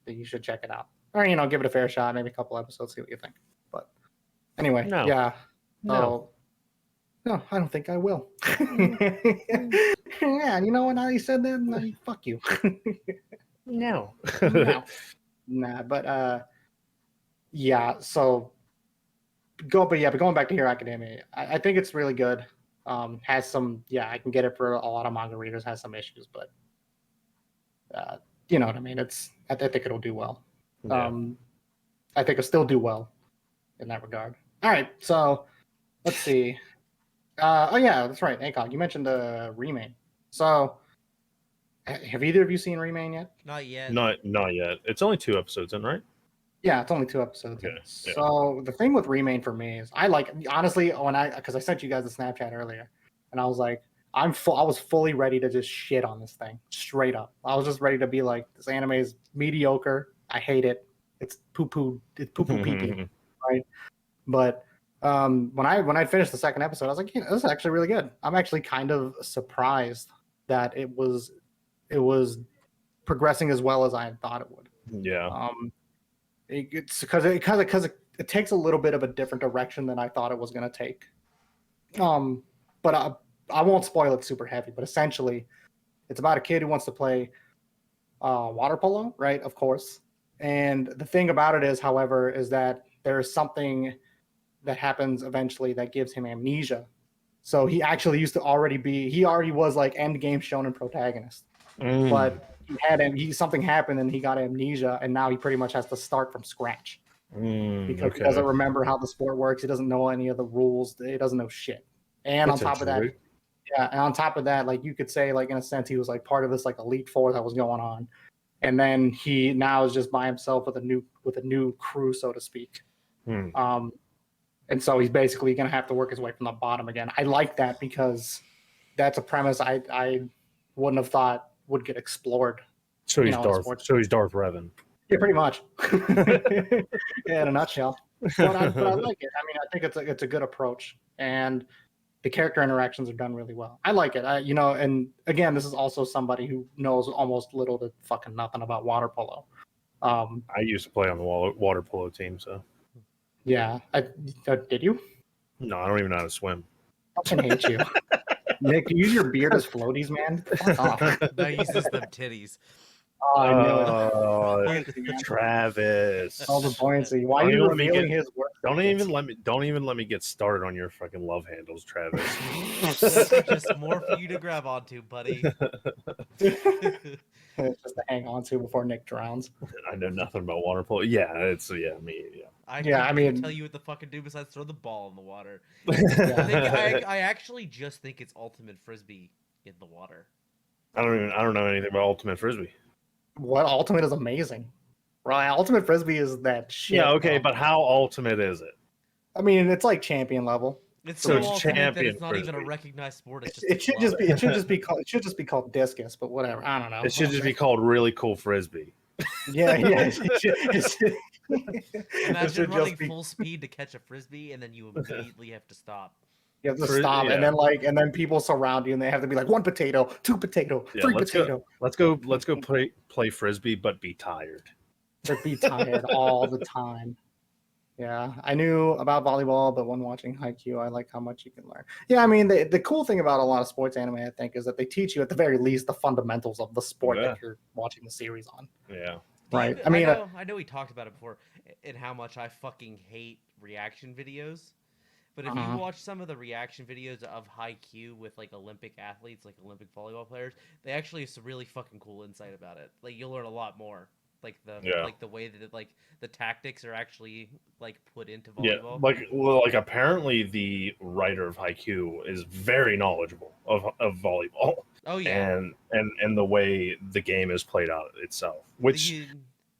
that you should check it out, or give it a fair shot, maybe a couple episodes, see what you think. But anyway, No. yeah. No. No, I don't think I will. Yeah, you know what? Now you said that, now fuck you. No. No. Nah, but yeah. So but going back to Hero Academia, I think it's really good. Has some, I can get it for a lot of manga readers. Has some issues, but you know what I mean. I think it'll do well. Yeah. I think it'll still do well in that regard. All right, so let's see. Oh yeah, that's right. ACOG, you mentioned the Remain. So have either of you seen Remain yet? Not yet. Not yet. It's only 2 episodes in, right? Yeah, it's only 2 episodes. Okay, yeah. So the thing with Remain for me is honestly, because I sent you guys the Snapchat earlier, and I was like, I was fully ready to just shit on this thing straight up. I was just ready to be like, this anime is mediocre. I hate it. It's poo poo pee pee, right? But when I finished the second episode, I was like, this is actually really good. I'm actually kind of surprised that it was progressing as well as I had thought it would. Yeah. It's because it takes a little bit of a different direction than I thought it was going to take. But I won't spoil it super heavy. But essentially, it's about a kid who wants to play water polo, right? Of course. And the thing about it is, however, is that there's something that happens eventually that gives him amnesia. So he actually he already was like end game shonen protagonist, but something happened and he got amnesia, and now he pretty much has to start from scratch. because he doesn't remember how the sport works. He doesn't know any of the rules. He doesn't know shit. And on top of that, and on top of that, like you could say, like in a sense, he was like part of this like elite four that was going on, and then he now is just by himself with a new crew, so to speak. And so he's basically going to have to work his way from the bottom again. I like that because that's a premise I wouldn't have thought would get explored. So he's Darth. So he's Darth Revan. Yeah, pretty much. Yeah, in a nutshell. But I like it. I mean, I think it's a good approach, and the character interactions are done really well. I like it. And again, this is also somebody who knows almost little to fucking nothing about water polo. I used to play on the water polo team, so. Yeah, did you? No, I don't even know how to swim. I fucking hate you. Nick, you use your beard as floaties, man. Fuck off. No, he uses them titties. Oh, I knew it. Travis. All the buoyancy. Why are you revealing his work? Don't even let me get started on your fucking love handles, Travis. Just more for you to grab onto, buddy. Just to hang on to before Nick drowns. I know nothing about water polo. Yeah, I can't tell you what the fucking do besides throw the ball in the water. I actually just think it's ultimate frisbee in the water. I don't know anything about ultimate frisbee. What ultimate is amazing, right? Ultimate frisbee is that shit. Yeah, okay, but how ultimate is it? I mean, it's like champion level. It's so ultimate that it's not frisbee. Even a recognized sport. It should just be called discus, but whatever. I don't know. It should just be called really cool frisbee. Yeah. Imagine running full speed to catch a frisbee, and then you immediately have to stop. You have to stop, and then people surround you, and they have to be like 1 potato, 2 potato, 3 potato. Let's go play frisbee, but be tired. But be tired all the time. Yeah, I knew about volleyball, but when watching Haikyuu, I like how much you can learn. Yeah, I mean, the cool thing about a lot of sports anime, I think, is that they teach you at the very least the fundamentals of the sport that you're watching the series on. Yeah. Right. I know we talked about it before, and how much I fucking hate reaction videos. But if you watch some of the reaction videos of Haikyuu with like Olympic athletes, like Olympic volleyball players, they actually have some really fucking cool insight about it. Like you'll learn a lot more. Like the way that like the tactics are actually like put into volleyball. Yeah, like apparently the writer of Haikyuu is very knowledgeable of volleyball. Oh yeah, and the way the game is played out itself, which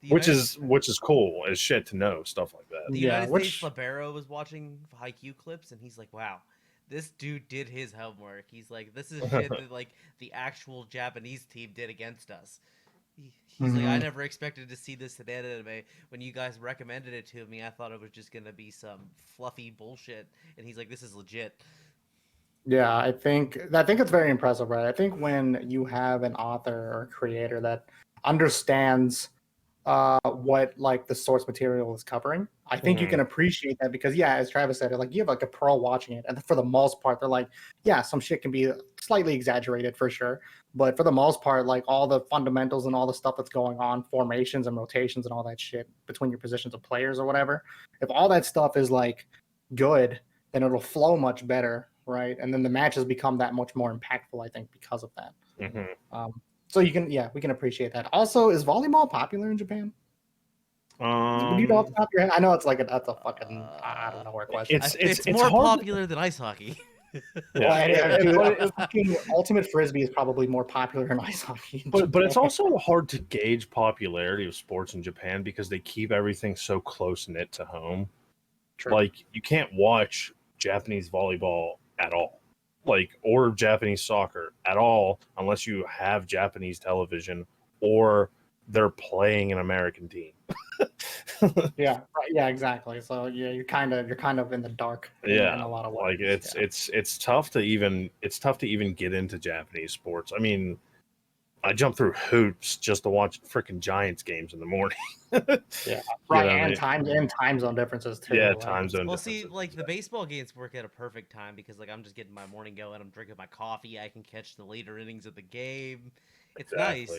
is cool as shit to know stuff like that. The United States Libero was watching Haikyuu clips, and he's like, "Wow, this dude did his homework." He's like, "This is shit that like the actual Japanese team did against us." He's like, "I never expected to see this in anime. When you guys recommended it to me, I thought it was just gonna be some fluffy bullshit." And he's like, "This is legit." Yeah, I think it's very impressive, right? I think when you have an author or creator that understands what like the source material is covering, I think you can appreciate that because as Travis said, like you have like a pro watching it, and for the most part, they're like, yeah, some shit can be slightly exaggerated for sure, but for the most part, like all the fundamentals and all the stuff that's going on, formations and rotations and all that shit between your positions of players or whatever, if all that stuff is like good, then it'll flow much better, right? And then the matches become that much more impactful, I think, because of that. So we can appreciate that. Also, is volleyball popular in Japan? Would you know off the top of your head? I know that's a fucking I don't know where question. It's more popular than ice hockey. Ultimate frisbee is probably more popular than ice hockey. But it's also hard to gauge popularity of sports in Japan because they keep everything so close knit to home. True. Like you can't watch Japanese volleyball at all, or Japanese soccer at all, unless you have Japanese television or they're playing an American team. Yeah, exactly. So you're kind of in the dark. In a lot of ways. Like it's tough to even get into Japanese sports. I mean, I jump through hoops just to watch freaking Giants games in the morning. Yeah, right. And time zone differences too. Yeah, time zone. Well, see, like the baseball games work at a perfect time because like I'm just getting my morning going. I'm drinking my coffee. I can catch the later innings of the game. It's nice,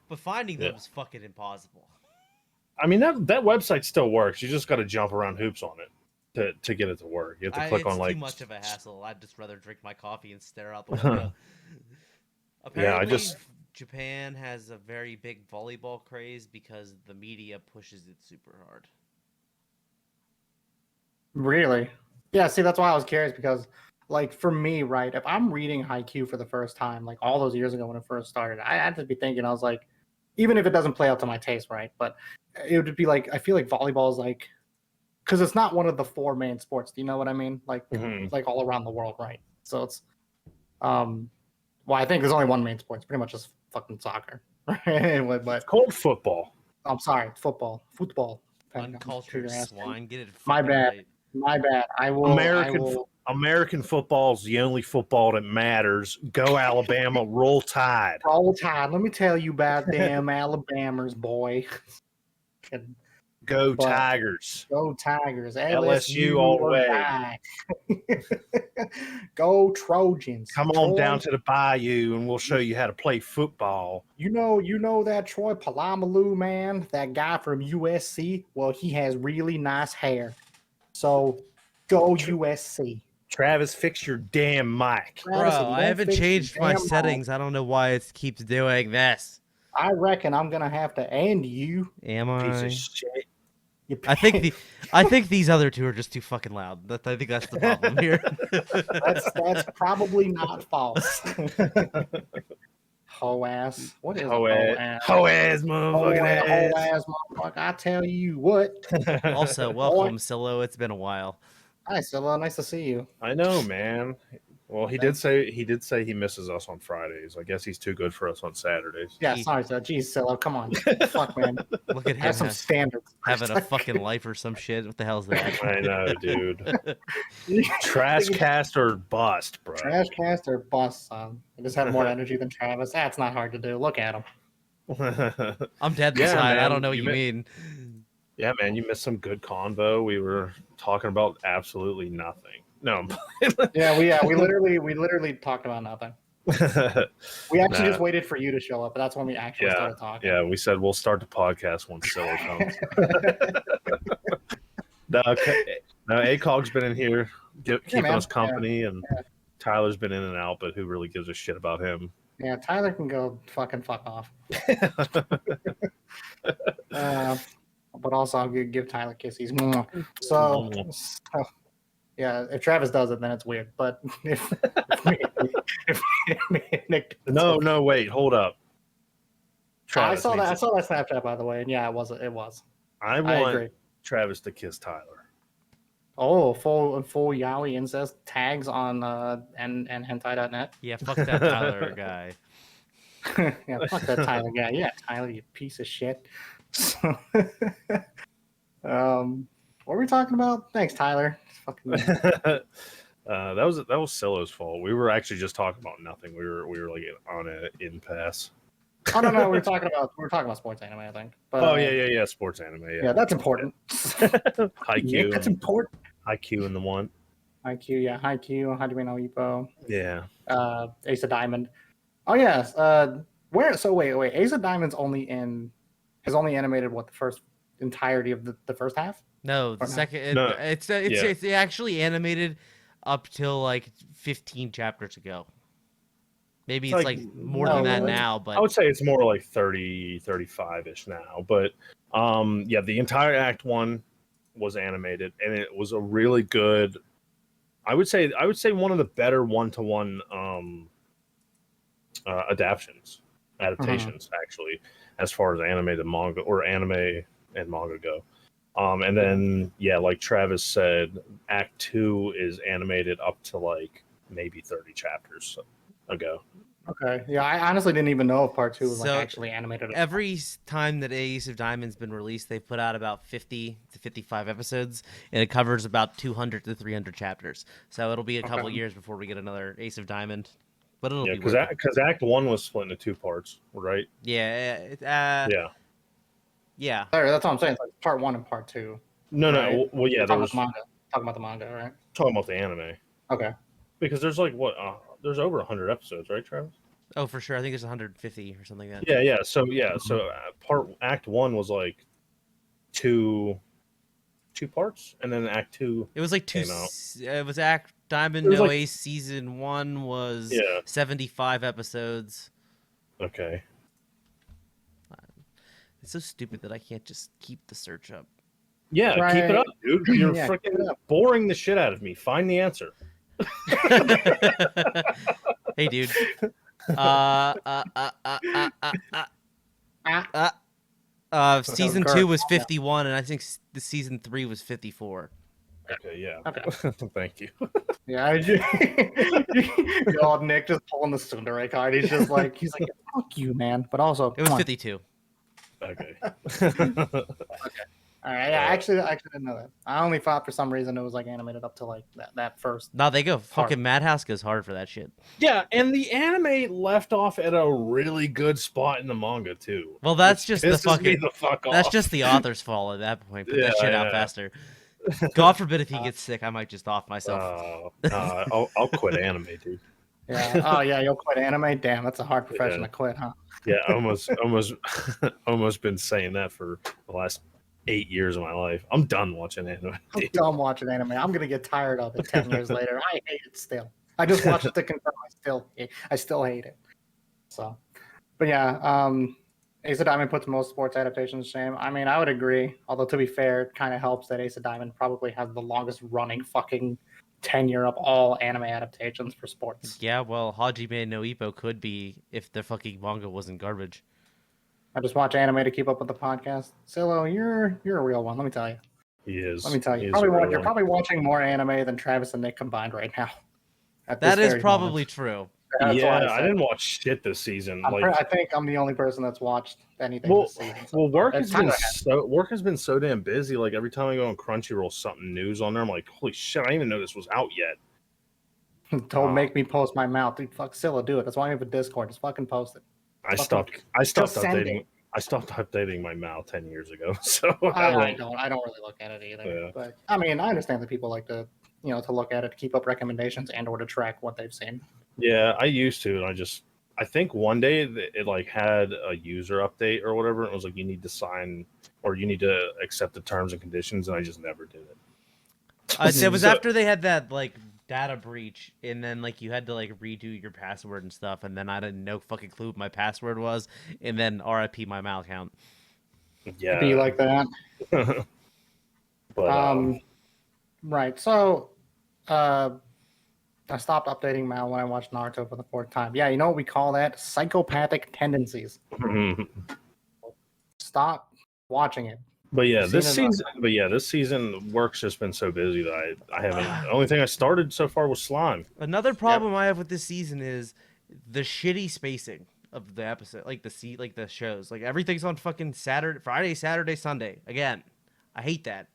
but finding them is fucking impossible. I mean that website still works. You just got to jump around hoops on it to get it to work. You have to click on like. It's too much of a hassle. I'd just rather drink my coffee and stare out the window. Apparently, Japan has a very big volleyball craze because the media pushes it super hard. Really? Yeah, see, that's why I was curious because, like, for me, right, if I'm reading Haikyuu for the first time, like all those years ago when it first started, I had to be thinking, I was like, even if it doesn't play out to my taste, right, but it would be like, I feel like volleyball is like, because it's not one of the four main sports. Do you know what I mean? Like all around the world, right? So it's, well, I think there's only one main sport. It's pretty much just fucking soccer, right? It's But called football. I'm sorry, football. Uncultured swine. Get it My fucking bad. right. My bad. I will. American football is the only football that matters. Go Alabama, roll Tide. Roll Tide. Let me tell you about them Alabamers, boy. Go But- Tigers. Go Tigers. LSU LSU all the or way. die. Go Trojans. Come on down to the bayou and we'll show you how to play football. You know that Troy Polamalu man, that guy from USC. Well, he has really nice hair. So go USC. Travis, fix your damn mic. Travis, if Bro, you I don't haven't fix your changed my damn mic, settings. I don't know why it keeps doing this. I reckon I'm gonna have to end you. Am Piece I? of shit. You I think these other two are just too fucking loud. I think that's the problem here. that's probably not false. Hoe ass. What is Hoe a hoe ass, ass? hoe ass, motherfucking Hoe ass. ass motherfucker. I tell you what. Also, welcome, Silo. It's been a while. Hi, Scylla. Nice to see you. I know, man. Well, he did say he misses us on Fridays. I guess he's too good for us on Saturdays. Yeah, Gee. sorry, sir. Jeez, Scylla. Come on. Fuck, man. Look at him Have some standards. having a fucking life or some shit. What the hell's that? I know, dude. Trash cast or bust, bro. Trash cast or bust, son. I just have more energy than Travis. That's not hard to do. Look at him. I'm dead Yeah, beside. I man, don't know what you you mi- mean. Yeah, man, you missed some good convo. We were talking about absolutely nothing. No, Yeah, we literally talked about nothing. We actually just waited for you to show up, but that's when we actually started talking. yeah. We said we'll start the podcast when Scylla comes. No, ACOG's been in here keeping man. us company, and Tyler's been in and out, but who really gives a shit about him? Yeah, Tyler can go fucking fuck off. But also, I'll give Tyler kisses. So, yeah, if Travis does it, then it's weird. But if Nick, No, wait, hold up. I Travis saw that. needs I saw that Snapchat, by the way, and yeah, it was. I I want agree. Travis to kiss Tyler. Oh, full yaoi incest tags on and hentai.net. Yeah, fuck that Tyler guy. Yeah, fuck that Tyler guy. Yeah, Tyler, you piece of shit. What were we talking about? Thanks, Tyler. Fucking that was Silo's fault. We were actually just talking about nothing. We were like on an impasse. oh no, we were talking about sports anime, I think. But, yeah, sports anime. yeah, that's important. Haikyuu. That's important. Haikyuu in the one. Haikyuu, yeah, Haikyuu, Hajime no Ippo, Yeah. Ace of Diamond. Oh yes, where? So wait, Ace of Diamond's has only animated what, the first entirety of the first half? No, the Or not? second. No, It's actually animated up till like 15 chapters ago. Maybe it's like more than that now, but I would say it's more like 30, 35-ish now. But yeah, the entire Act 1 was animated, and it was a really good. I would say one of the better one-to-one adaptations, actually, as far as animated manga or anime and manga go. And then, yeah, like Travis said, Act 2 is animated up to like maybe 30 chapters ago. Okay, yeah, I honestly didn't even know if part 2 was like So, actually animated. every time that Ace of Diamond's been released, they've put out about 50 to 55 episodes, and it covers about 200 to 300 chapters. So it'll be a couple years before we get another Ace of Diamond, but it'll be because worth it. Act 1 was split into 2 parts, right? Yeah, yeah. Sorry, that's what I'm saying. It's like part 1 and part 2. No, Right. well, yeah, there was Talking about the manga, right? talking about the anime Okay. because there's like there's over 100 episodes, right, Travis? Oh, for sure. I think there's 150 or something like that. Yeah. So Act 1 was like two parts, and then Act 2 It was like came out. It was Act Diamond It was No like- Ace season 1 was Yeah. 75 episodes. Okay. It's so stupid that I can't just keep the search up. Yeah, Try- keep it up, dude. You're Yeah, keep it freaking up. boring the shit out of me. Find the answer. Hey, dude. Season Kirk. 2 was 51, and I think the season 3 was 54. Okay, yeah. Okay. Thank you. Yeah, God, Nick just pulling the tsundere card. He's like, fuck you, man. But also, It was come on. 52. Okay. All right, yeah, actually, I didn't know that. I only thought for some reason it was like animated up to like that first. No, they go Hard. fucking Madhouse goes hard for that shit. Yeah, and the anime left off at a really good spot in the manga too. Well, that's which just the pisses me fucking. the fuck That's off. just the author's fault at that point. Put that Yeah, shit out yeah. faster. God forbid if he gets sick, I might just off myself. I'll quit anime, dude. Yeah. Oh yeah, you'll quit anime. Damn, that's a hard profession to quit, huh? Yeah, almost been saying that for the last 8 years of my life. I'm done watching anime. I'm dude. done watching anime. I'm gonna get tired of it 10 years later. I hate it still. I just watched it to confirm I still hate it. So, but yeah, Ace of Diamond puts most sports adaptations to shame. I mean, I would agree. Although to be fair, it kind of helps that Ace of Diamond probably has the longest running fucking tenure of all anime adaptations for sports. Yeah, well, Hajime no Ippo could be if the fucking manga wasn't garbage. I just watch anime to keep up with the podcast. Silo, you're a real one. Let me tell you. He is. Let me tell He you. is a real You're one. probably watching more anime than Travis and Nick combined right now. At this That is very probably moment. true. That's why Yeah, I said- didn't watch shit this season. I think I'm the only person that's watched anything Well, this season. well, work It's has been so damn busy. Like every time I go on Crunchyroll, something news on there. I'm like, holy shit! I didn't even know this was out yet. Don't make me post my mouth, dude. Fuck, Scylla, do it. That's why I have a Discord. Just fucking post it. I stopped send updating. it. I stopped updating my mail 10 years ago. So I don't really look at it either. Yeah. But I mean, I understand that people like to look at it to keep up recommendations and or to track what they've seen. yeah, I used to, and I think one day it like had a user update or whatever, and it was like you need to sign or you need to accept the terms and conditions, and I just never did it. It was So- after they had that like data breach, and then like you had to like redo your password and stuff, and then I didn't know fucking clue what my password was, and then RIP my mail account. Yeah, Be like that. but Right. So, I stopped updating Mal when I watched Naruto for the 4th time. Yeah, you know what we call that? Psychopathic tendencies. Stop watching it. But yeah, I've this seen it season. This season work's just been so busy that I haven't. The only thing I started so far was Slime. Another problem I have with this season is the shitty spacing of the episode, like the shows. Like everything's on fucking Friday, Saturday, Sunday. Again, I hate that.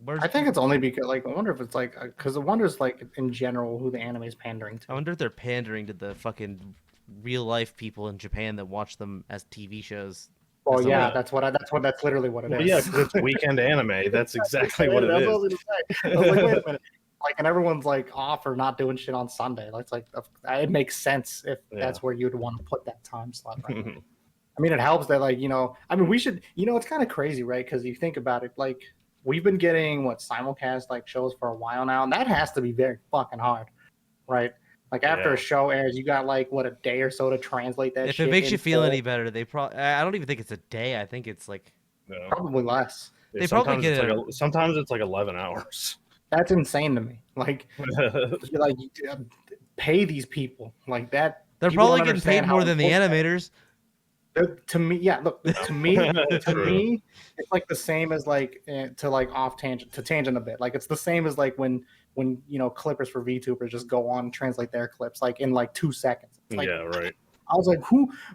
I think it's only because, like, I wonder if it's like, because I wonder if, like, in general, who the anime is pandering to. I wonder if they're pandering to the fucking real life people in Japan that watch them as TV shows. Well, That's yeah, the way- that's literally what it is. But yeah, because it's weekend anime. That's exactly what it That's is. what I was gonna say. I was like, wait a minute. Like, and everyone's like off or not doing shit on Sunday. Like, it's like it makes sense if that's where you'd want to put that time slot. Right? I mean, it helps that, like, I mean, we should, it's kind of crazy, right? Because you think about it, like, we've been getting simulcast like shows for a while now, and that has to be very fucking hard, right? Like after a show airs, you got like a day or so to translate that. If shit it makes you feel full. any better, they probably. I don't even think it's a day. I think it's like. Yeah. Probably less. Yeah, They probably sometimes get it's it- like sometimes it's like 11 hours. That's insane to me. Like, pay these people like that. They're people probably don't getting paid understand how more than the important that animators. To me, yeah. Look, to me, True. it's like the same as like to tangent a bit. Like it's the same as like when clippers for VTubers just go on and translate their clips like in like 2 seconds. It's like, Yeah, right. I was like,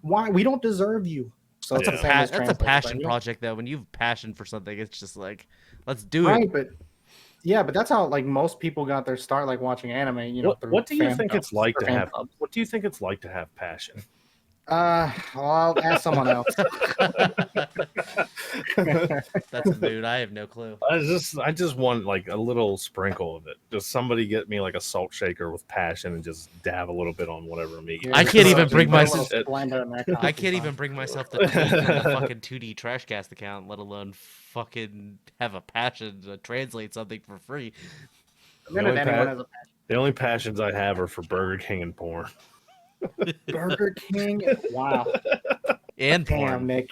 why? We don't deserve you. So it's Yeah. the same as That's a translators, passion like, project, though. When you have passion for something, it's just like, let's do it. right? But yeah, but that's how like most people got their start, like watching anime. What do you think it's like to fan have? clubs. What do you think it's like to have passion? Well, I'll ask someone else. That's a mood. I have no clue. I just want like a little sprinkle of it. Just somebody get me like a salt shaker with passion and just dab a little bit on whatever I'm eating. I can't even bring my. myself- I I can't even bring myself to tweet in the fucking 2D Trashcast account, let alone fucking have a passion to translate something for free. The only passions I have are for Burger King and porn. Burger King. Wow. And Damn, porn. Nick.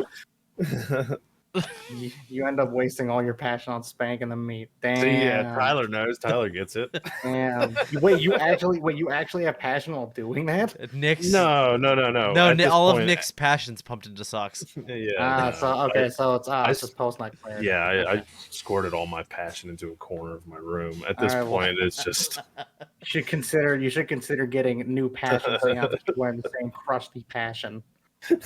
You end up wasting all your passion on spanking the meat. Damn. See, yeah, Tyler knows. Tyler gets it. Damn. Wait, you actually have passion while doing that? Nick's No. no, At this all point, of Nick's passion's pumped into socks. Yeah. So it's just post night clarity. I squirted all my passion into a corner of my room. At this point, it's just you should consider getting new passion, so you have to keep wearing the same crusty passion.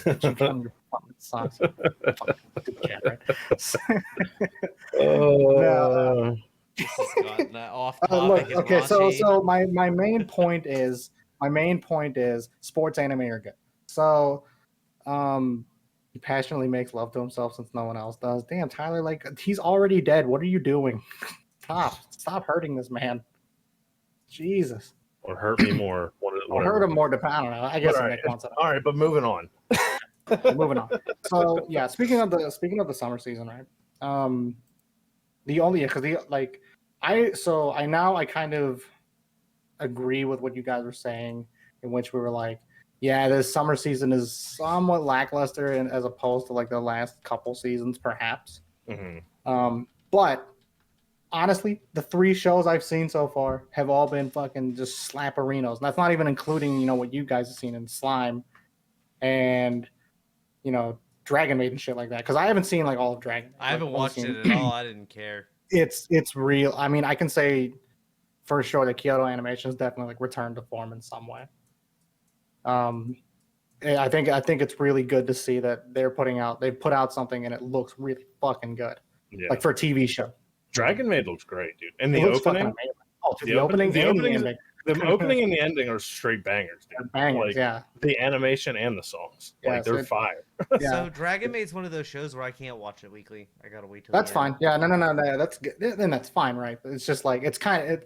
That you got on your fucking socks. Fucking stupid cat, right? oh. This has gotten off topic. Look, okay, so my main point is sports anime are good. So he passionately makes love to himself since no one else does. Damn, Tyler, like he's already dead. What are you doing? Stop hurting this man. Jesus. Or hurt me more. Or hurt him more. I don't know. I guess Nick wants it. All right, but moving on. Moving on. So yeah, speaking of the summer season, right? I kind of agree with what you guys were saying, in which we were like, yeah, this summer season is somewhat lackluster, and as opposed to like the last couple seasons, perhaps. Mm-hmm. But honestly, the 3 shows I've seen so far have all been fucking just slapperinos. And that's not even including, what you guys have seen in Slime and, Dragon Maid and shit like that. Because I haven't seen like all of Dragon Maid. I haven't watched it at all. I didn't care. It's real. I mean, I can say for sure that Kyoto Animation has definitely like returned to form in some way. I think it's really good to see that they've put out something and it looks really fucking good. Yeah. Like for a TV show. Dragon Maid looks great, dude. And the opening, the opening and the ending. The opening and the ending are straight bangers, dude. They're bangers, like, yeah. The animation and the songs, Yes, they're fire. Yeah. So Dragon Maid's one of those shows where I can't watch it weekly. I gotta wait till. That's fine. Yeah, no, that's good. Then that's fine, right? It's just like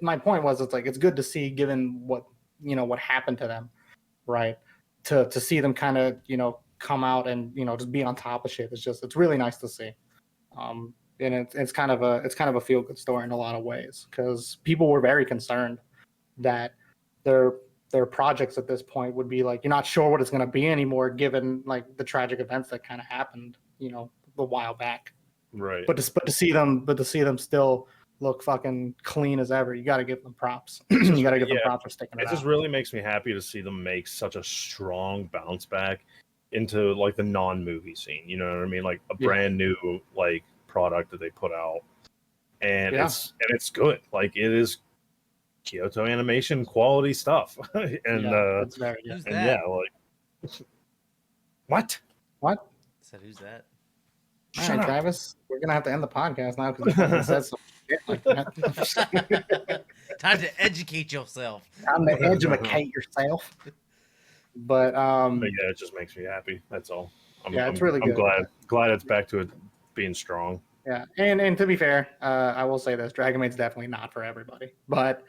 my point was it's good to see, given what what happened to them, right? To see them kind of come out and just be on top of shit. It's really nice to see. And it's kind of a feel good story in a lot of ways, because people were very concerned that their projects at this point would be like, you're not sure what it's going to be anymore, given like the tragic events that kind of happened a while back. Right. But to see them still look fucking clean as ever, you got to give them props. You got to give them props for sticking it out. It just really makes me happy to see them make such a strong bounce back into like the non-movie scene. You know what I mean? Like a brand new like product that they put out, and it's good. Like it is Kyoto Animation quality stuff. And it's very good. Who's and that? What? Said who's that? All right, Travis, we're gonna have to end the podcast now because you said some shit like that. Time to educate yourself. Time to educate yourself. But yeah, it just makes me happy. That's all. It's really good. I'm glad it's back to it being strong. Yeah, and to be fair, I will say this: Dragon Maid's definitely not for everybody. But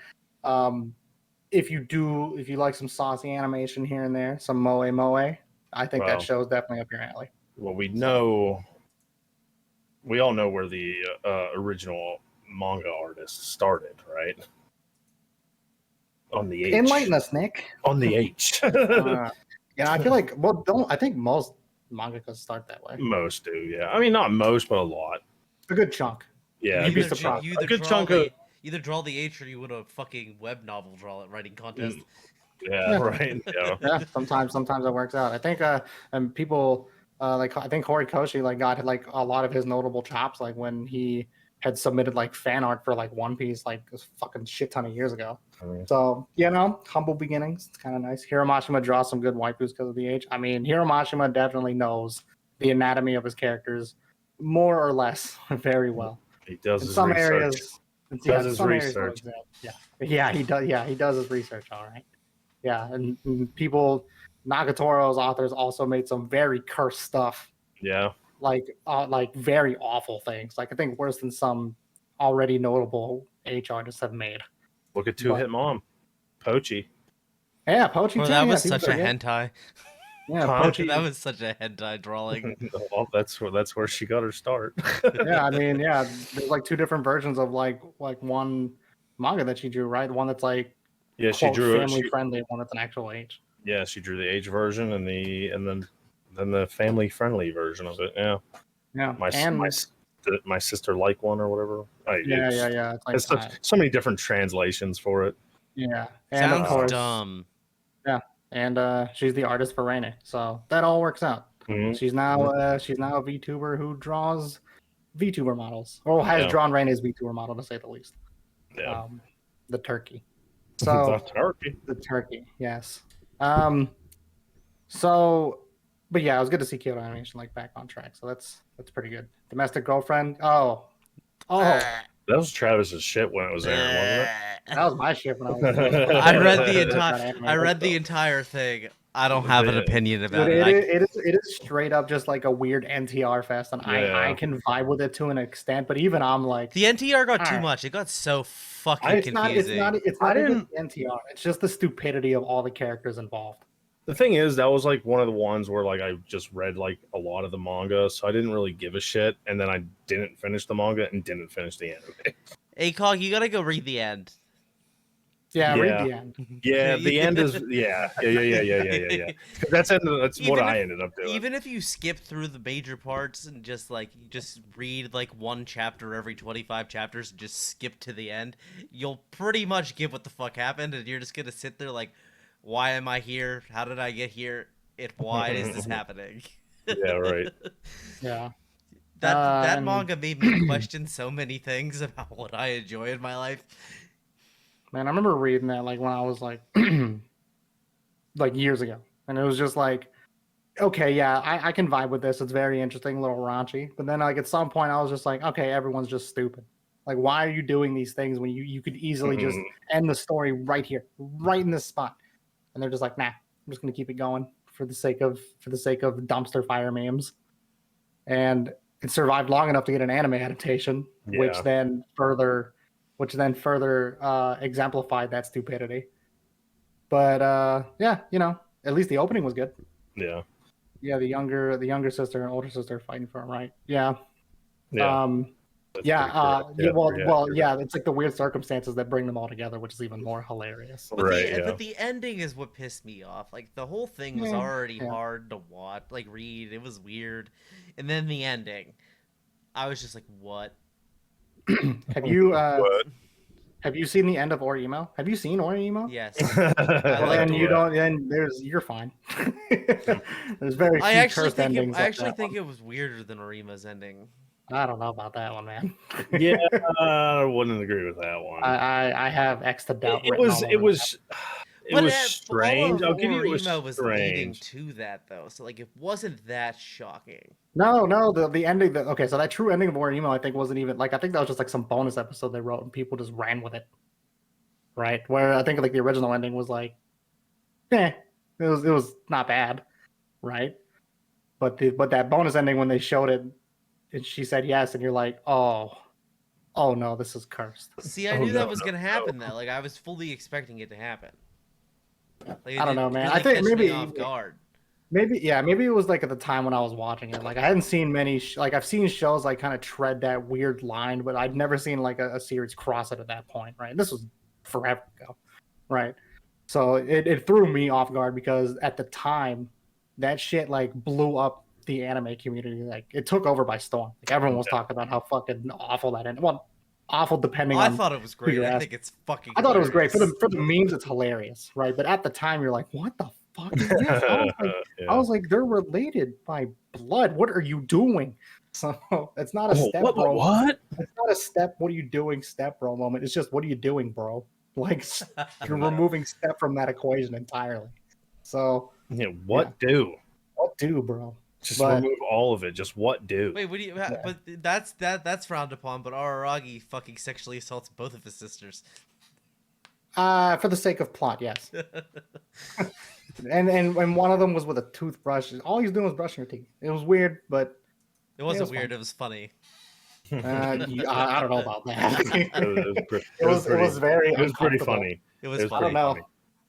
if you like some saucy animation here and there, some moe, I think that show's definitely up your alley. Well, we all know where the original manga artist started, right? On the H. Enlighten us, Nick. On the H. Yeah, I feel like I think most mangakas start that way. Most do, yeah. I mean, not most, but a lot. A good chunk. Yeah, You'd be surprised. A good chunk of either draw the H or you win a fucking web novel writing contest. Yeah, right. Yeah. Yeah, sometimes it works out. I think and people I think Horikoshi got like a lot of his notable chops like when he had submitted like fan art for like One Piece like a fucking shit ton of years ago. So humble beginnings. It's kind of nice. Hiromashima draws some good waifus because of the age. I mean, Hiromashima definitely knows the anatomy of his characters more or less very well. He does in his some research. areas. Does his research. Yeah, he does. Yeah, he does his research. All right. Yeah, and people, Nagatoro's authors also made some very cursed stuff. Yeah. Like very awful things. Like I think worse than some already notable H artists have made. Look at Two Hit Mom, Pochi. Yeah, Pochi. Well, that was such a hentai. Yeah, Pochi. That was such a hentai drawing. Well, that's where she got her start. Yeah, I mean, there's like 2 different versions of like one manga that she drew, right? One that's like she drew family friendly, one that's an actual H. Yeah, she drew the H version and then the family friendly version of it. Yeah. Yeah, My and my sister like one or whatever. yeah. It's like It's so many different translations for it. yeah, and Sounds of course, dumb. yeah, and she's the artist for Rainy, so that all works out. Mhm. She's now a VTuber who draws VTuber models, or has Yeah. drawn Rainey's VTuber model to say the least. Yeah. The turkey. The So turkey. the turkey, yes. But yeah, it was good to see Kyoto Animation like back on track. So that's pretty good. Domestic Girlfriend. Oh, That was Travis's shit when it was airing, wasn't that was my shit when I was. I read the That entire. anime. I read the entire thing. I don't have an Yeah. opinion about Dude, it. it is straight up just like a weird NTR fest, and Yeah. I can vibe with it to an extent, but even I'm like, The NTR got too Alright. much. It got so fucking it's not confusing. it's I not even didn't- the NTR. It's just the stupidity of all the characters involved. The thing is, that was like one of the ones where like I just read like a lot of the manga, so I didn't really give a shit, and then I didn't finish the manga and didn't finish the anime. ACOG, you gotta go read the end. Yeah, Yeah. read the end. Yeah, the end is yeah. 'Cause that's what I ended up doing. Even if you skip through the major parts and just read like one chapter every 25 chapters and just skip to the end, you'll pretty much get what the fuck happened, and you're just gonna sit there like, why am I here? How did I get here? Why is this happening? Yeah, right. Yeah. That and- manga made me question so many things about what I enjoy in my life. Man, I remember reading that like when I was like like years ago. And it was just like, okay, yeah, I can vibe with this. It's very interesting, a little raunchy. But then like at some point I was just like, okay, everyone's just stupid. Like, why are you doing these things when you could easily just end the story right here, right in this spot? And they're just like, nah, I'm just gonna keep it going for the sake of dumpster fire memes. And it survived long enough to get an anime adaptation, which Yeah. then further exemplified that stupidity. But yeah, at least the opening was good. Yeah. Yeah, the younger sister and older sister fighting for him, right? Yeah. Yeah. That's pretty correct. Yeah, it's like the weird circumstances that bring them all together, which is even more hilarious. But Right, but the ending is what pissed me off. Like the whole thing was already hard to watch, like read. It was weird, and then the ending, I was just like, "What?" Have you What? have you seen the end of Orimo? Have you seen Orimo? Yes, Well, like then the- you don't. Then you're fine. There's very few I actually cursed endings. I like actually that think one. it was weirder than Orima's ending. I don't know about that one, man. Yeah, I wouldn't agree with that one. I have X to doubt. It written was all it over was it was strange. All I'll of give you it was Orima was leading strange. to that though, so like it wasn't that shocking. No, the ending. Okay, so that true ending of Orimo, I think, wasn't even like. I think that was just like some bonus episode they wrote, and people just ran with it. Right, where I think like the original ending was like, it was not bad, right? But that bonus ending when they showed it, and she said yes, and you're like, oh no, this is cursed. See, I Oh, knew no, that was no, gonna happen though. Like I was fully expecting it to happen. Like, I don't know, man. really I think catch me maybe off guard. maybe it was like at the time when I was watching it. Like I hadn't seen many like I've seen shows like kind of tread that weird line, but I'd never seen like a series cross it at that point. Right, this was forever ago, right? So it threw me off guard because at the time that shit like blew up the anime community. Like it took over by storm. Like everyone was talking about how fucking awful that ended. Well, awful depending I on. thought it was great. you're I asking. think it's fucking. I thought it was great hilarious. for the memes. It's hilarious, right? But at the time, you're like, what the fuck is this? Yeah. I was like, they're related by blood. What are you doing? So it's not a step bro. What? It's not a step. What are you doing? Step bro moment. It's just what are you doing, bro? Like you're removing step from that equation entirely. So Yeah, what do? what do, bro? Just But- remove all of it. Just what do? Wait, what do you? But that's frowned upon. But Araragi fucking sexually assaults both of his sisters. For the sake of plot, yes. and one of them was with a toothbrush. All he was doing was brushing her teeth. It was weird, but It wasn't was weird. fun. It was funny. I don't know about that. It was It was very. It was pretty uncomfortable. funny. It was It was funny. I don't know. funny.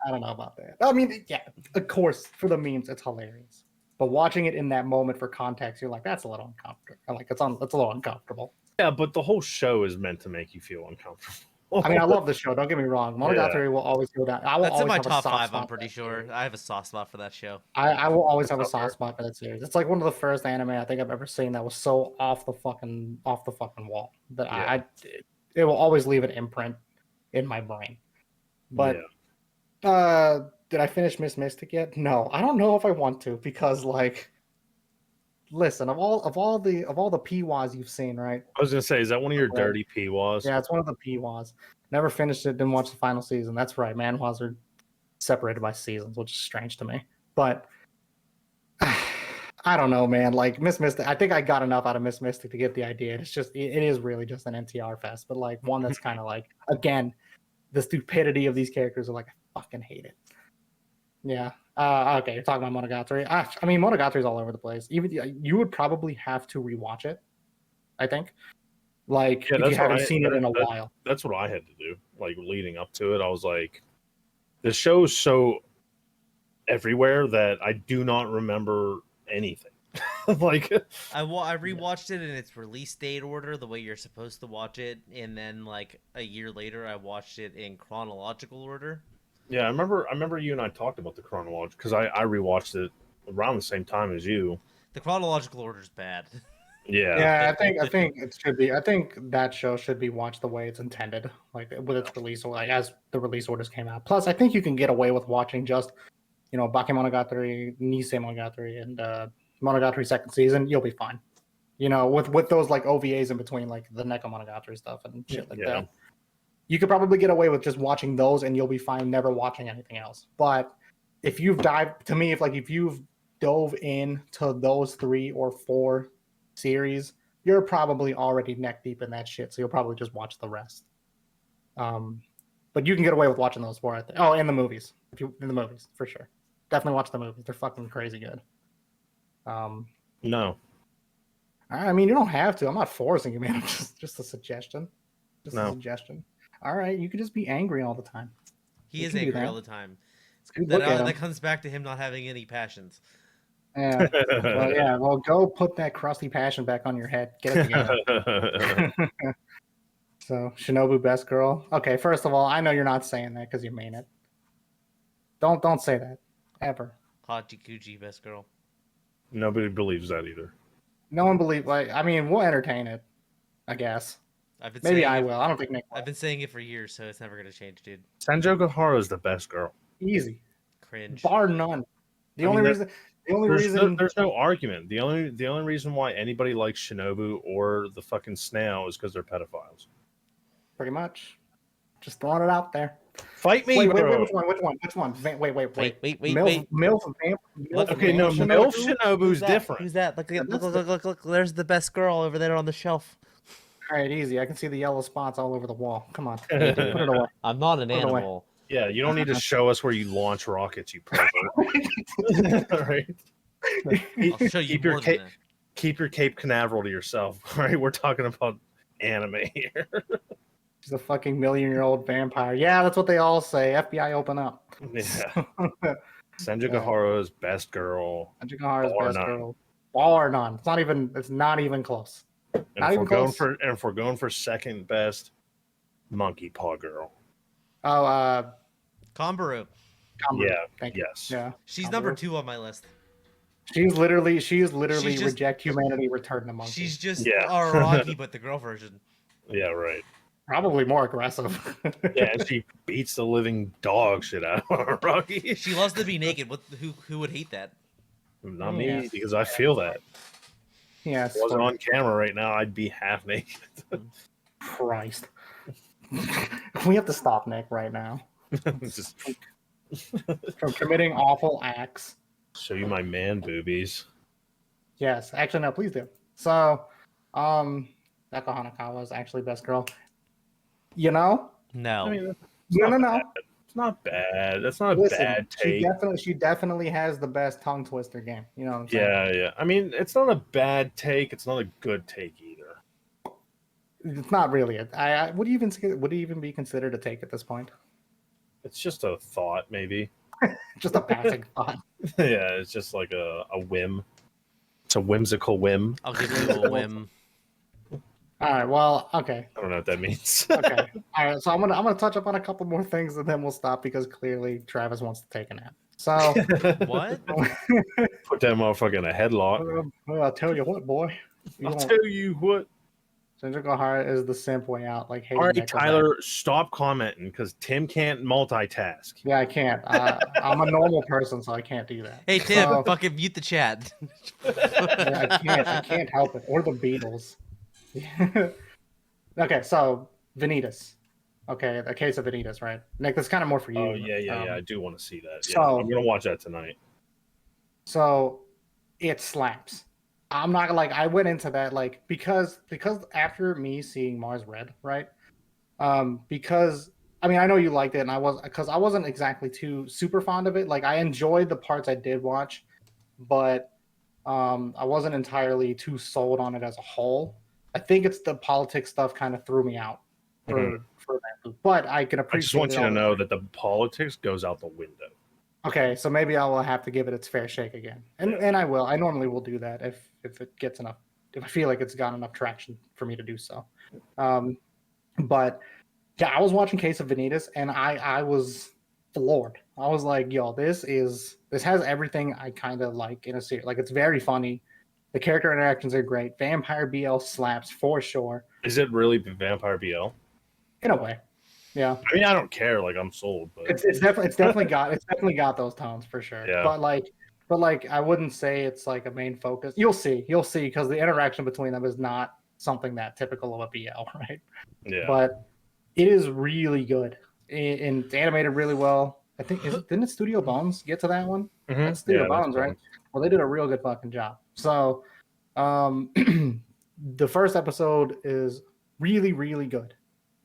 I don't know about that. I mean, yeah, of course, for the memes, it's hilarious. But watching it in that moment for context, you're like, that's a little uncomfortable. Like it's a little uncomfortable. Yeah, but the whole show is meant to make you feel uncomfortable. I mean, I love the show. Don't get me wrong. Monogatari will always go down. I will That's in always my have a top soft 5. spot I'm for pretty that sure. series. I have a soft spot for that show. I will always have a That's up soft spot for that series. It's like one of the first anime I think I've ever seen that was so off the fucking wall that Yeah. it will always leave an imprint in my brain. But did I finish Miss Mystic yet? No, I don't know if I want to because like, listen, of all the PWAs you've seen, right? I was gonna say, is that one of your Okay. dirty PWAs? Yeah, it's one of the PWAs. Never finished it. Didn't watch the final season. That's right. Manhwas are separated by seasons, which is strange to me. But I don't know, man. Like Miss Mystic, I think I got enough out of Miss Mystic to get the idea. It's just it is really just an NTR fest, but like one that's kind of like again the stupidity of these characters are like I fucking hate it. Yeah. Okay, you're talking about Monogatari. I mean, Monogatari's all over the place. Even you would probably have to rewatch it. I think, like Yeah, if you haven't seen it in a while. That's what I had to do. Like leading up to it, I was like, the show's so everywhere that I do not remember anything. Like, I rewatched it in its release date order, the way you're supposed to watch it, and then like a year later, I watched it in chronological order. yeah, I remember you and I talked about the chronology because I rewatched it around the same time as you. The chronological order's bad. Yeah. Yeah, I think it should be. I think that show should be watched the way it's intended, like with its release, or like as the release orders came out. Plus, I think you can get away with watching just, Bakemonogatari, Nisei Monogatari, and Monogatari second season. You'll be fine. With those like OVAs in between, like the Neko Monogatari stuff and shit like that. You could probably get away with just watching those, and you'll be fine never watching anything else. But if you've if you've dove into those 3 or 4 series, you're probably already neck deep in that shit, so you'll probably just watch the rest. But you can get away with watching those 4. Oh, and the movies. In the movies for sure, definitely watch the movies. They're fucking crazy good. No. I mean, you don't have to. I'm not forcing you, man. Just a suggestion. A suggestion. All right, you can just be angry all the time. He is angry all the time. Look at him. That comes back to him not having any passions. Yeah. Well, go put that crusty passion back on your head. Get it together. So, Shinobu best girl. Okay, first of all, I know you're not saying that because you mean it. Don't say that ever. Hachikuji best girl. Nobody believes that either. No one believes. Like, I mean, we'll entertain it. I guess. Maybe I will. I don't think Nick will. I've been saying it for years, so it's never gonna change, dude. Senjo Gahara is the best girl. Easy. Cringe. Bar none. The only reason there's no argument. The only reason why anybody likes Shinobu or the fucking snail is because they're pedophiles. Pretty much. Just throwing it out there. Fight me, wait, bro. Which one? Wait. Wait. MILF Okay, no, MILF Shinobu's different. Who's that? Look. There's the best girl over there on the shelf. All right, easy. I can see the yellow spots all over the wall. Come on. Put it away. I'm not an animal. Yeah, you don't need to show us where you launch rockets, you pervert. All right. I'll show you more than that. Keep your Cape Canaveral to yourself. All right, we're talking about anime here. She's a fucking million-year-old vampire. Yeah, that's what they all say. FBI, open up. Yeah. Senju Gahara's best girl. Senju Gahara's best girl. Bar none. It's not even close. And if we're going for second best, Monkey Paw Girl. Oh, Kombaru. Yeah. Thank you. Yes. Yeah. She's number 2 on my list. She is literally reject humanity, return to monkey. She's just Araragi, but the girl version. Yeah, right. Probably more aggressive. Yeah, and she beats the living dog shit out of Araragi. She loves to be naked. Who would hate that? Not me, because I feel that. Yeah, if I wasn't on camera right now, I'd be half naked. Christ. We have to stop Nick right now. Just from committing awful acts. Show you my man boobies. Yes, actually, no, please do. So, Eko Hanakawa is actually best girl. No. I mean, No. It's not bad. That's not a bad take. She definitely has the best tongue twister game. You know what I'm saying? Yeah. I mean, it's not a bad take. It's not a good take either. It's not really. Would you even be considered a take at this point? It's just a thought, maybe. Just a passing thought. Yeah, it's just like a whim. It's a whimsical whim. I'll give you a whim. All right. Well, okay. I don't know what that means. Okay. All right. So I'm gonna touch up on a couple more things and then we'll stop because clearly Travis wants to take a nap. So What? Put that motherfucker in a headlock. well, I'll tell you what, boy. You I'll won't- tell you what. Shinji Gohara is the simp way out. Like, hey, All right, Tyler, stop commenting because Tim can't multitask. Yeah, I can't. I'm a normal person, so I can't do that. Hey Tim, So, fucking mute the chat. yeah, I can't help it. Or the Beatles. Okay, so Vanitas. Okay, the case of Vanitas, right? Nick, that's kind of more for you. Oh yeah. I do want to see that. Yeah, so- I'm gonna watch that tonight. So it slaps. I'm not like I went into that like because after me seeing Mars Red, right? Because I mean I know you liked it and I wasn't exactly too super fond of it. Like I enjoyed the parts I did watch, but I wasn't entirely too sold on it as a whole. I think it's the politics stuff kind of threw me out for that. But I can I appreciate. just want you to know that the politics goes out the window. Okay, so maybe I will have to give it its fair shake again, and I will. I normally will do that if it gets enough. If I feel like it's got enough traction for me to do so. But yeah, I was watching Case of Vanitas, and I was floored. I was like, yo, this has everything I kind of like in a series. Like it's very funny. The character interactions are great. Vampire BL slaps for sure. Is it really Vampire BL? In a way, yeah. I mean, I don't care. Like I'm sold, but It's definitely got those tones for sure. Yeah. But like I wouldn't say it's like a main focus. You'll see because the interaction between them is not something that typical of a BL, right? yeah. But it is really good and it's animated really well. I think didn't Studio Bones get to that one? Mhm. That's Studio Yeah, that's Bones, right? Bones. Well, they did a real good fucking job. So, the first episode is really, really good.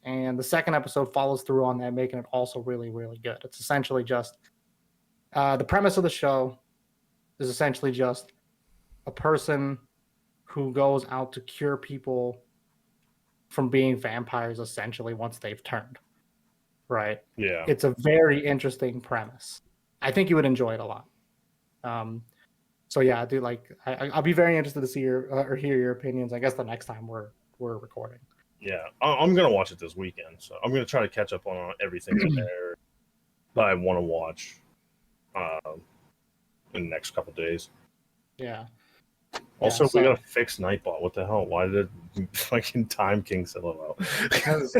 And the second episode follows through on that, making it also really, really good. It's essentially just the premise of the show is essentially just a person who goes out to cure people from being vampires, essentially, once they've turned. Right? Yeah. It's a very interesting premise. I think you would enjoy it a lot. So yeah, I do like. I'll be very interested to see or hear your opinions. I guess the next time we're recording. Yeah, I'm gonna watch it this weekend, so I'm gonna try to catch up on everything there that I want to watch in the next couple days. Yeah. Also, so- we gotta fix Nightbot. What the hell? Why did fucking Time King sell out? Because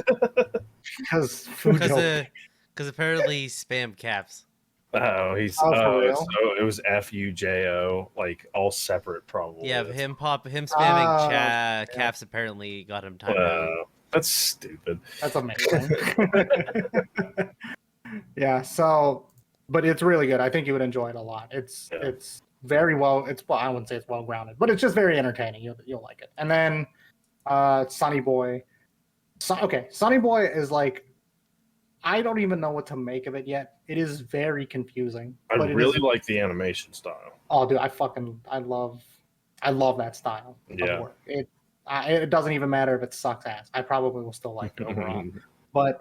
Fujo. Because apparently spam caps. Oh, he's Oh, for real? so it was FUJO, like all separate, probably. Yeah, him spamming yeah. caps apparently got him timed out. That's stupid. That's amazing. Yeah. So, but it's really good. I think you would enjoy it a lot. It's very well. I wouldn't say it's well grounded, but it's just very entertaining. You'll like it. And then Sonny Boy. Sonny Boy is like, I don't even know what to make of it yet. It is very confusing. I but it really is- like the animation style. Oh, dude, I love that style. Yeah. Of work. It doesn't even matter if it sucks ass. I probably will still like it overall. But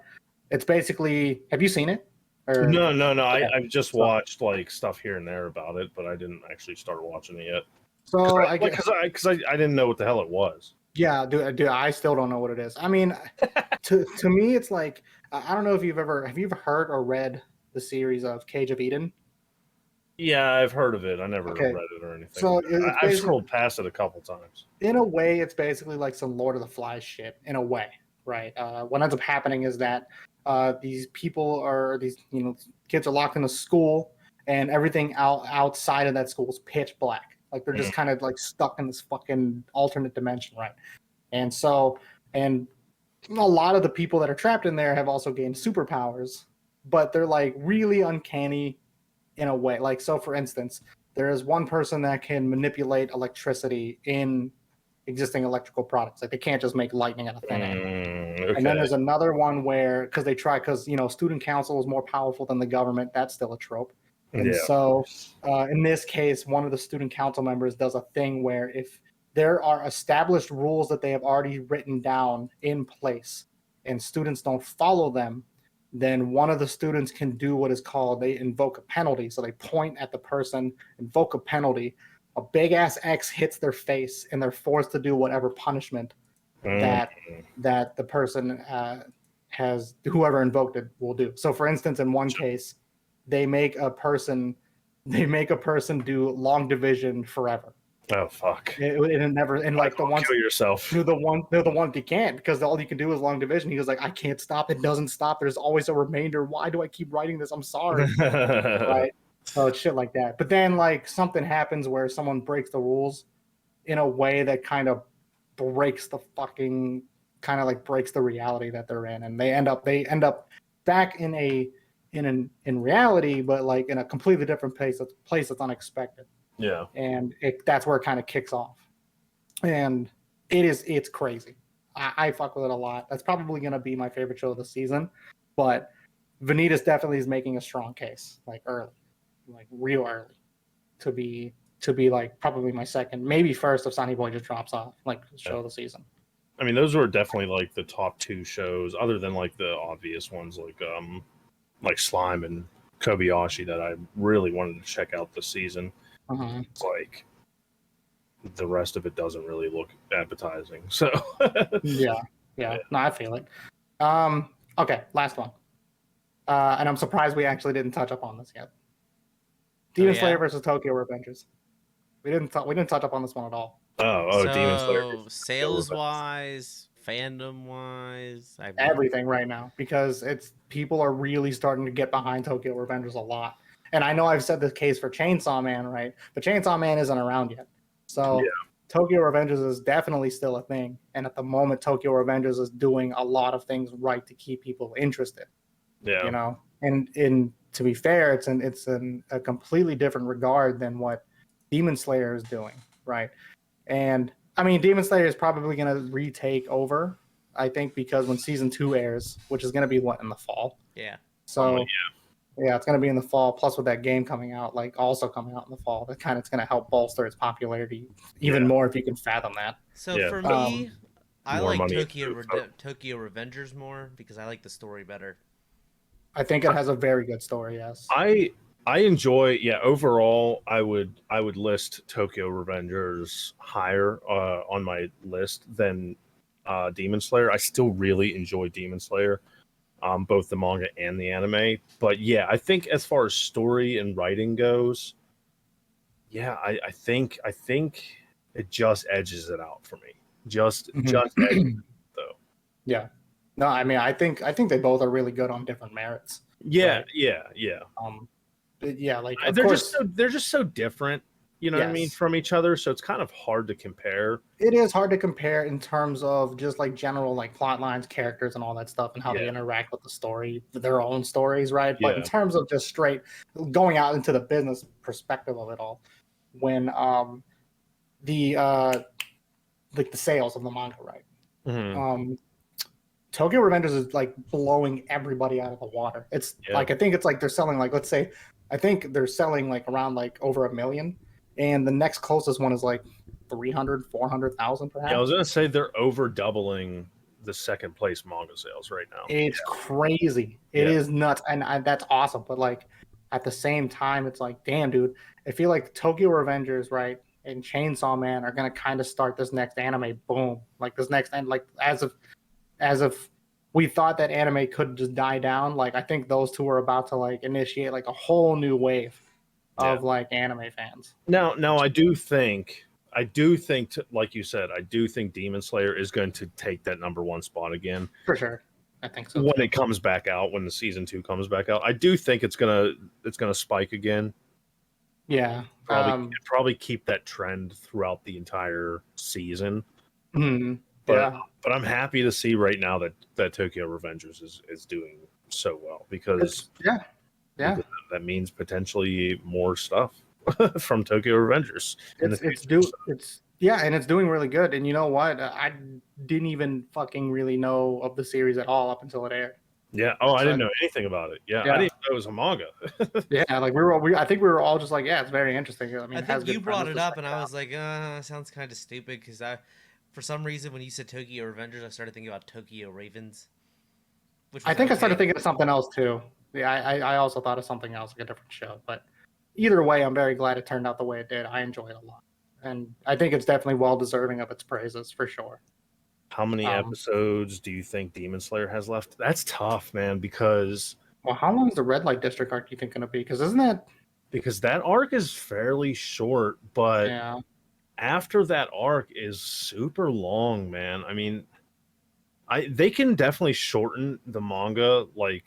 it's basically. Have you seen it? Or, No. Okay. I've just watched like stuff here and there about it, but I didn't actually start watching it yet. So Because I didn't know what the hell it was. Yeah, dude, I still don't know what it is. I mean, to me, it's like I don't know if have you ever heard or read the series of Cage of Eden? Yeah, I've heard of it. I never Okay. read it or anything. So it's I've basically- scrolled past it a couple times. In a way, it's basically like some Lord of the Flies shit. In a way, right? What ends up happening is that these people kids are locked in a school, and everything outside of that school is pitch black. Like they're just kind of like stuck in this fucking alternate dimension, right? And a lot of the people that are trapped in there have also gained superpowers, but they're like really uncanny in a way. Like, so for instance, there is one person that can manipulate electricity in existing electrical products. Like they can't just make lightning out of thin air. Okay. And then there's another one where, because student council is more powerful than the government, that's still a trope. And so in this case, one of the student council members does a thing where if there are established rules that they have already written down in place and students don't follow them, then one of the students can do what is called, they invoke a penalty. So they point at the person, invoke a penalty, a big ass X hits their face, and they're forced to do whatever punishment that the person has, whoever invoked it will do. So for instance, in one case, they make a person do long division forever. Oh fuck! It never, and like the ones kill yourself. they're the ones you can't, because all you can do is long division. He goes like, I can't stop. It doesn't stop. There's always a remainder. Why do I keep writing this? I'm sorry. Right. So it's shit like that. But then like something happens where someone breaks the rules in a way that kind of breaks the fucking, kind of like breaks the reality that they're in, and they end up back in reality, but like in a completely different place that's unexpected. Yeah. And that's where it kind of kicks off, and it's crazy. I fuck with it a lot. That's probably going to be my favorite show of the season, but Vanitas definitely is making a strong case, like early, like real early, to be like probably my second, maybe first, if Sonny Boy just drops off, like show of the season. I mean, those were definitely like the top two shows, other than like the obvious ones like Slime and Kobayashi, that I really wanted to check out this season. It's like the rest of it doesn't really look appetizing. So yeah. No, I feel it. Okay, last one. And I'm surprised we actually didn't touch up on this yet. Demon Slayer versus Tokyo Revengers. We didn't touch up on this one at all. Oh, so, Demon Slayer. Sales wise, fandom wise, everything right now, because people are really starting to get behind Tokyo Revengers a lot. And I know I've said the case for Chainsaw Man, right? But Chainsaw Man isn't around yet. So Tokyo Revengers is definitely still a thing. And at the moment, Tokyo Revengers is doing a lot of things right to keep people interested. Yeah. You know? And to be fair, it's in a completely different regard than what Demon Slayer is doing, right? And I mean, Demon Slayer is probably going to retake over, I think, because when season 2 airs, which is going to be in the fall. Yeah. So yeah, it's going to be in the fall. Plus, with that game coming out, also coming out in the fall, it's going to help bolster its popularity even more, if you can fathom that. So for me, I like Tokyo Revengers more because I like the story better. I think it has a very good story. Yes. I enjoy. Overall, I would list Tokyo Revengers higher on my list than Demon Slayer. I still really enjoy Demon Slayer. Both the manga and the anime. But yeah, I think as far as story and writing goes, I think it just edges it out for me. Just edges it, though. Yeah. No, I mean, I think they both are really good on different merits. Yeah, right? yeah. Like they're just so different. You know what I mean, from each other, so it's kind of hard to compare. It is hard to compare in terms of just like general like plot lines, characters, and all that stuff, and how they interact with the story, their own stories, right? But in terms of just straight going out into the business perspective of it all, when the sales of the manga, right? Tokyo Revengers is like blowing everybody out of the water. It's like, I think it's like they're selling like, let's say, I think they're selling like around like over 1 million. And the next closest one is like 300, 400,000 perhaps. Yeah, I was going to say they're over doubling the second place manga sales right now. It's crazy. It is nuts. And that's awesome. But like at the same time, it's like, damn, dude, I feel like Tokyo Revengers, right, and Chainsaw Man are going to kind of start this next anime boom. Like this next, and like as of we thought that anime could just die down, like I think those two are about to like initiate like a whole new wave of like anime fans. Now I do think, like you said, I do think Demon Slayer is going to take that number 1 spot again. For sure. I think so. When it comes back out, when the season 2 comes back out, I do think it's gonna spike again. Yeah. Probably keep that trend throughout the entire season. But I'm happy to see right now that Tokyo Revengers is doing so well, because that means potentially more stuff from Tokyo Revengers. It's doing really good. And you know what? I didn't even fucking really know of the series at all up until it aired. Yeah. Oh, I didn't know anything about it. Yeah. I didn't know it was a manga. Like I think we were all just like, yeah, it's very interesting. I mean, I think you brought it up, and I was like, sounds kind of stupid, because for some reason, when you said Tokyo Revengers, I started thinking about Tokyo Ravens. I think I started thinking of something else too. Yeah, I also thought of something else, like a different show. But either way, I'm very glad it turned out the way it did. I enjoy it a lot. And I think it's definitely well deserving of its praises, for sure. How many episodes do you think Demon Slayer has left? That's tough, man, because Well, how long is the Red Light District arc, do you think, going to be? Because isn't that... Because that arc is fairly short, but Yeah. after that arc is super long, man. I mean, they can definitely shorten the manga, like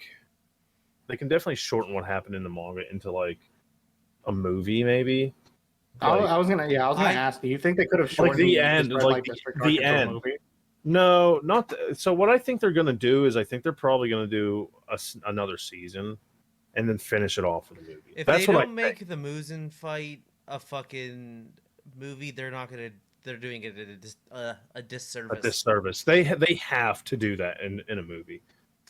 they can definitely shorten what happened in the manga into like a movie, maybe. I was gonna ask, do you think they could have Like shortened the this end, Red like Light District arc the into a end. movie? No, not so. What I think they're gonna do is I think they're probably gonna do another season, and then finish it off with a movie. If That's they what don't I make think. the Muzan fight a fucking movie, they're not gonna. They're doing it a disservice. A disservice. They have to do that in a movie.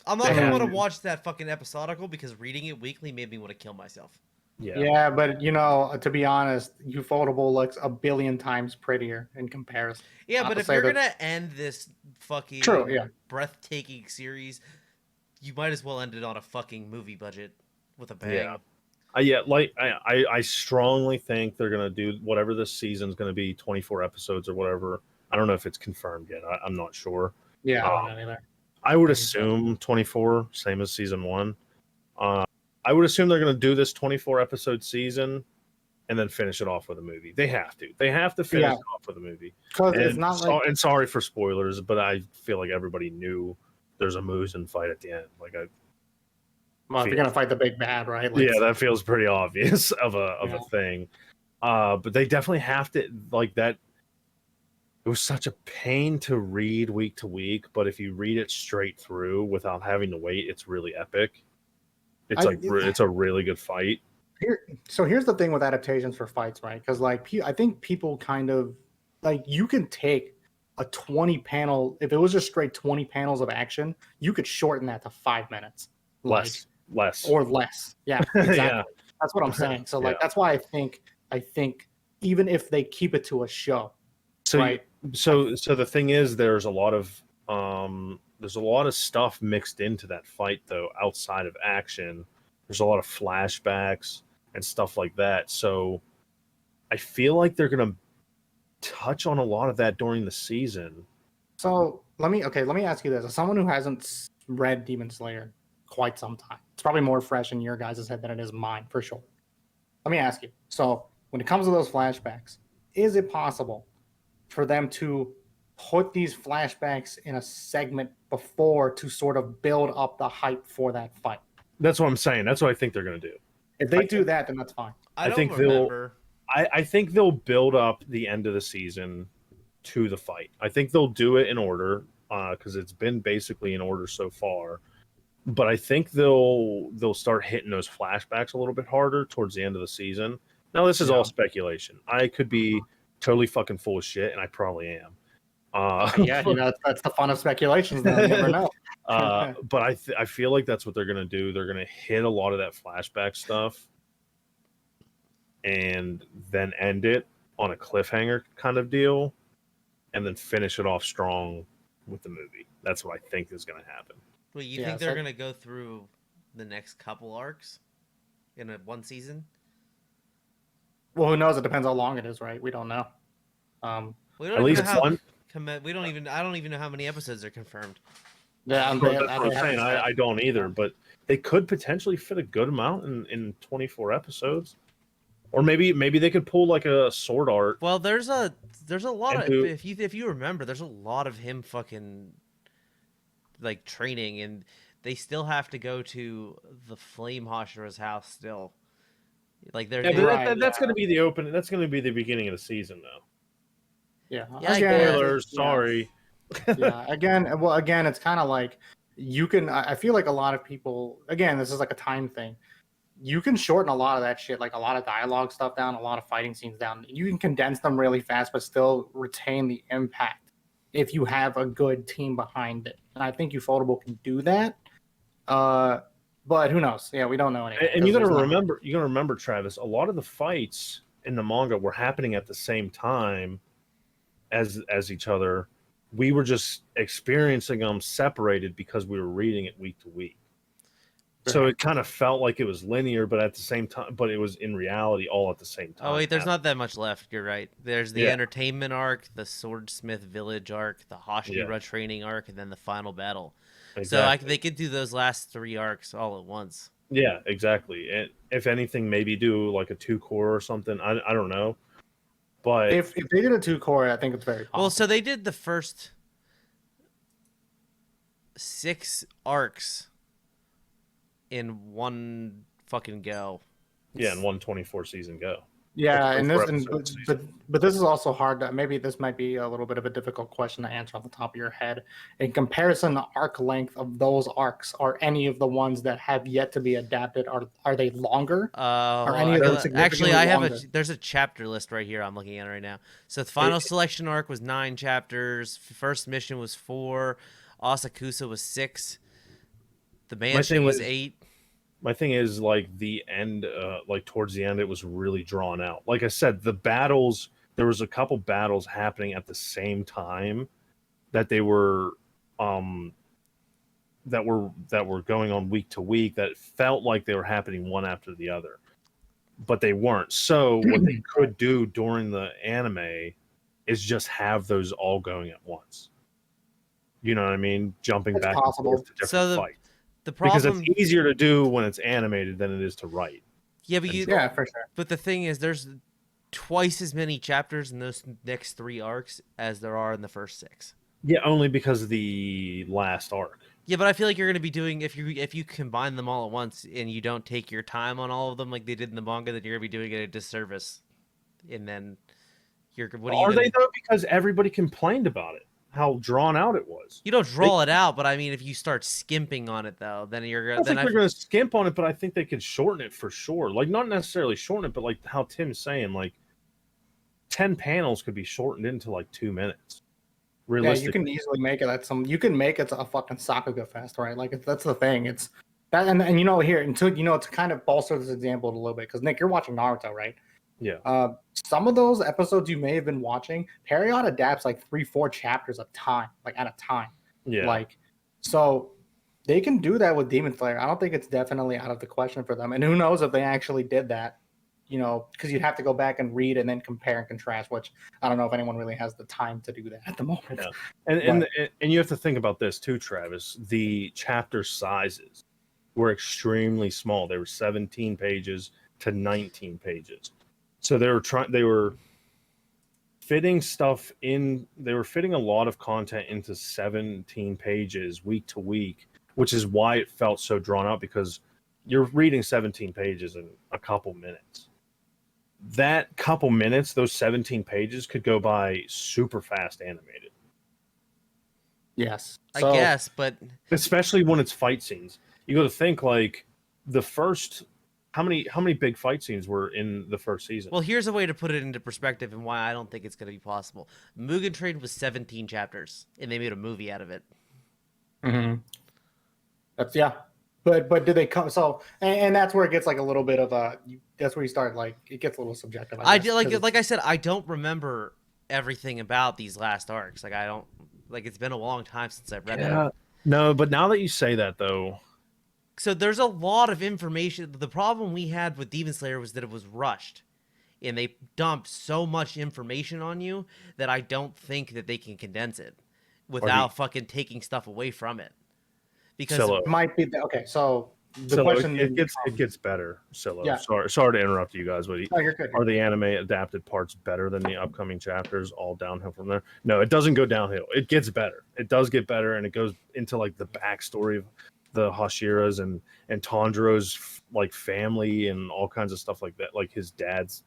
I'm not They gonna have want to to. watch that fucking episodical because reading it weekly made me want to kill myself. Yeah. Yeah, but you know, to be honest, Ufotable looks a billion times prettier in comparison. Yeah, Not but to if say you're that- gonna end this fucking True, yeah. breathtaking series, you might as well end it on a fucking movie budget with a bang. Yeah. I strongly think they're gonna do whatever this season's gonna be, 24 episodes or whatever. I don't know if it's confirmed yet. I'm not sure. Yeah, I don't know either. I would I think so. assume 24, same as season 1. I would assume they're gonna do this 24 episode season and then finish it off with a movie. They have to. They have to finish Yeah. it off with a movie. Because it's not like And sorry for spoilers, but I feel like everybody knew there's a Muzan fight at the end. Like well, if you're gonna fight the big bad, right? Like, yeah, that feels pretty obvious of a thing. But they definitely have to like that. It was such a pain to read week to week, but if you read it straight through without having to wait, it's really epic. It's it's a really good fight. So here's the thing with adaptations for fights, right? Because like I think people kind of like you can take a 20 panel, if it was just straight 20 panels of action, you could shorten that to 5 minutes. Less. Or less. Yeah, exactly. Yeah. That's what I'm saying. So like Yeah. that's why I think even if they keep it to a show, So right? So the thing is, there's a lot of stuff mixed into that fight though, outside of action. There's a lot of flashbacks and stuff like that. So I feel like they're gonna touch on a lot of that during the season. So let me ask you this: as someone who hasn't read Demon Slayer quite some time, it's probably more fresh in your guys' head than it is mine, for sure. Let me ask you. So when it comes to those flashbacks, is it possible for them to put these flashbacks in a segment before to sort of build up the hype for that fight? That's what I'm saying. That's what I think they're gonna do. If they do that, then that's fine. I don't think remember. I think they'll build up the end of the season to the fight. I think they'll do it in order because it's been basically in order so far. But I think they'll start hitting those flashbacks a little bit harder towards the end of the season. Now this is all speculation. I could be totally fucking full of shit, and I probably am. Yeah, you know, that's the fun of speculations. Though. You never know. But I feel like that's what they're gonna do. They're gonna hit a lot of that flashback stuff, and then end it on a cliffhanger kind of deal, and then finish it off strong with the movie. That's what I think is gonna happen. Wait, you think they're gonna go through the next couple arcs in one season? Well, who knows? It depends how long it is, right? We don't know. We don't At even least know how, one. We don't even. I don't even know how many episodes are confirmed. Yeah, That's what I'm saying. I don't either, but they could potentially fit a good amount in 24 episodes, or maybe they could pull like a sword art. Well, there's a lot of do- if you remember, there's a lot of him fucking like training, and they still have to go to the Flame Hashira's house still. Like they're That's going to be the open. That's going to be the beginning of the season, though. Yeah. Yeah, Spoilers. Sorry. Yeah. Again, it's kind of like you can. I feel like a lot of people. Again, this is like a time thing. You can shorten a lot of that shit, like a lot of dialogue stuff down, a lot of fighting scenes down. You can condense them really fast, but still retain the impact if you have a good team behind it. And I think Ufotable can do that. But who knows? Yeah, we don't know anything. And you got to remember, Travis. A lot of the fights in the manga were happening at the same time as each other. We were just experiencing them separated because we were reading it week to week. So it kind of felt like it was linear, but at the same time, but it was in reality all at the same time. Oh wait, there's not that much left. You're right. There's the Yeah. entertainment arc, the Swordsmith Village arc, the Hachikuji training arc, and then the final battle. Exactly. So they could do those last 3 arcs all at once. Yeah, exactly. And if anything, maybe do like a 2-core or something. I don't know. But If they did a 2-core, I think it's very possible. Well, so they did the first 6 arcs in one fucking go. yeah, in 124 season go. Yeah, and this, 24 episodes but this is also hard. Maybe this might be a little bit of a difficult question to answer off the top of your head. In comparison, the arc length of those arcs, are any of the ones that have yet to be adapted, are they longer? Are any of them Actually, I have longer? there's a chapter list right here. I'm looking at it right now. So the final selection arc was 9 chapters. First mission was 4. Asakusa was 6. The mansion was 8. My thing is, like, the end, like towards the end, it was really drawn out. Like I said, the battles, there was a couple battles happening at the same time that they were that were going on week to week, that felt like they were happening one after the other, but they weren't. So what they could do during the anime is just have those all going at once. You know what I mean? Jumping It's back possible. and forth to different fights. The problem, Because it's easier to do when it's animated than it is to write. Yeah, but yeah, for sure. But the thing is, there's twice as many chapters in those next 3 arcs as there are in the first 6. Yeah, only because of the last arc. Yeah, but I feel like you're going to be doing, if you combine them all at once and you don't take your time on all of them like they did in the manga, then you're going to be doing it a disservice. And then Are they though? Because everybody complained about it, how drawn out it was. You don't draw it out, but I mean, if you start skimping on it though, then you're I don't think they're going to skimp on it, but I think they could shorten it for sure. Like, not necessarily shorten it, but like how Tim's saying, like 10 panels could be shortened into like 2 minutes. Yeah, you can easily make it you can make it a fucking Sakuga fest, right? Like that's the thing. It's that, and you know, here until you know, to kind of bolster this example a little bit, because Nick, you're watching Naruto, right? Yeah. Some of those episodes you may have been watching, Period adapts like 3-4 chapters at a time. Yeah. Like, so they can do that with Demon Slayer. I don't think it's definitely out of the question for them. And who knows if they actually did that, you know, because you'd have to go back and read and then compare and contrast, which I don't know if anyone really has the time to do that at the moment. Yeah. And you have to think about this too, Travis. The chapter sizes were extremely small. They were 17 pages to 19 pages. So they were fitting stuff in. They were fitting a lot of content into 17 pages week to week, which is why it felt so drawn out, because you're reading 17 pages in a couple minutes. That couple minutes, those 17 pages could go by super fast animated. Yes. I guess, but especially when it's fight scenes. You got to think like the first how many big fight scenes were in the first season? Well, here's a way to put it into perspective and why I don't think it's going to be possible. Mugen Train was 17 chapters, and they made a movie out of it. Mm-hmm. That's But did they come? So and that's where it gets like a little bit of a. That's where you start like it gets a little subjective. I did like I said, I don't remember everything about these last arcs. Like I don't like it's been a long time since I've read them. No, but now that you say that though. So there's a lot of information. The problem we had with Demon Slayer was that it was rushed. And they dumped so much information on you that I don't think that they can condense it without fucking taking stuff away from it. Because it might be okay. So the question it gets better. Silo. Yeah. Sorry to interrupt you guys, but you're good. Are the anime adapted parts better than the upcoming chapters? All downhill from there? No, it doesn't go downhill. It gets better. It does get better, and it goes into like the backstory of the Hashiras and Tanjiro's like family and all kinds of stuff like that, like his dad's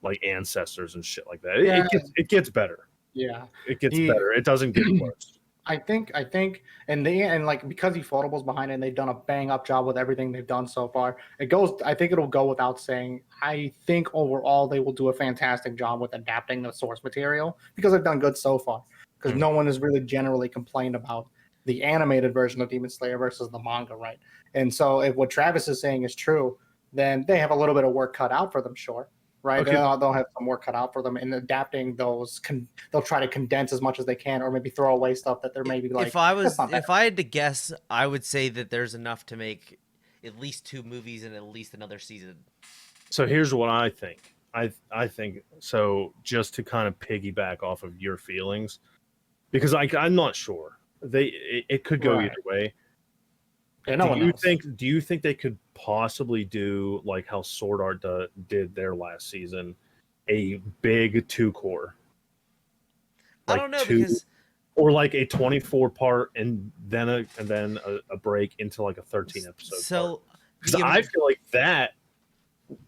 like ancestors and shit like that. Yeah. It gets better. Yeah, it gets better. It doesn't get worse. I think, and like because eFotable's behind it, and they've done a bang up job with everything they've done so far. I think it'll go without saying. I think overall they will do a fantastic job with adapting the source material because they've done good so far. Because no one has really generally complained about the animated version of Demon Slayer versus the manga, right? And so if what Travis is saying is true, then they have a little bit of work cut out for them, sure. Right, okay. They'll have some work cut out for them in adapting those. They'll try to condense as much as they can, or maybe throw away stuff that they're maybe like. If I had to guess, I would say that there's enough to make. at least 2 movies and at least another season. So here's what I think. I think so. Just to kind of piggyback off of your feelings, because I'm not sure. It could go Right. either way. Yeah, no one knows. Do you think they could possibly do like how Sword Art did their last season, a big 2-core? I don't know because or like a 24 part and then a break into like a 13 episode part. so Because I feel like that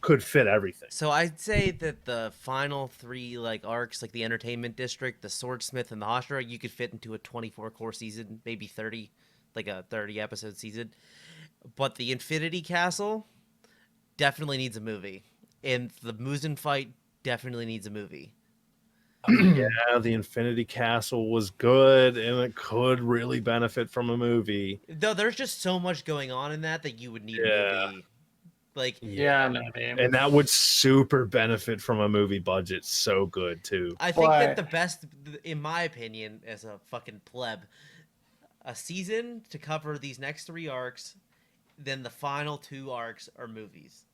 could fit everything. So I'd say that the final 3 like arcs, like the Entertainment District, the Swordsmith, and the Hashira, you could fit into a 24-core season, maybe 30, like a 30 episode season. But the Infinity Castle definitely needs a movie, and the Muzan fight definitely needs a movie. Yeah, the Infinity Castle was good, and it could really benefit from a movie. Though there's just so much going on in that you would need a movie. Like Yeah, maybe. And that would super benefit from a movie budget so good too. I think that the best, in my opinion, as a fucking pleb, a season to cover these next 3 arcs, then the final 2 arcs are movies.